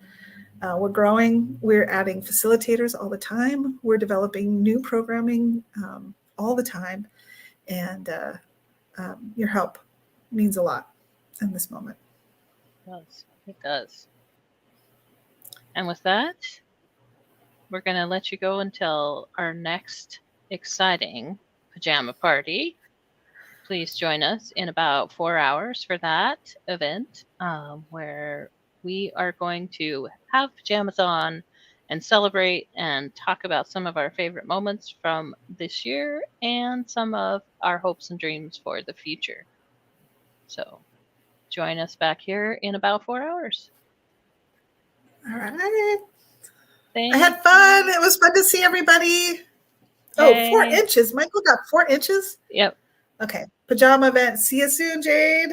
Speaker 2: we're growing. We're adding facilitators all the time. We're developing new programming all the time. And your help means a lot in this moment.
Speaker 1: It does. And with that, we're going to let you go until our next exciting pajama party. Please join us in about 4 hours for that event, where we are going to have pajamas on and celebrate and talk about some of our favorite moments from this year and some of our hopes and dreams for the future. So join us back here in about 4 hours.
Speaker 2: All right.
Speaker 1: Thank
Speaker 2: I had fun. It was fun to see everybody. Oh, 4 inches. Michael got 4 inches?
Speaker 1: Yep.
Speaker 2: Okay. Pajama event. See you soon, Jade.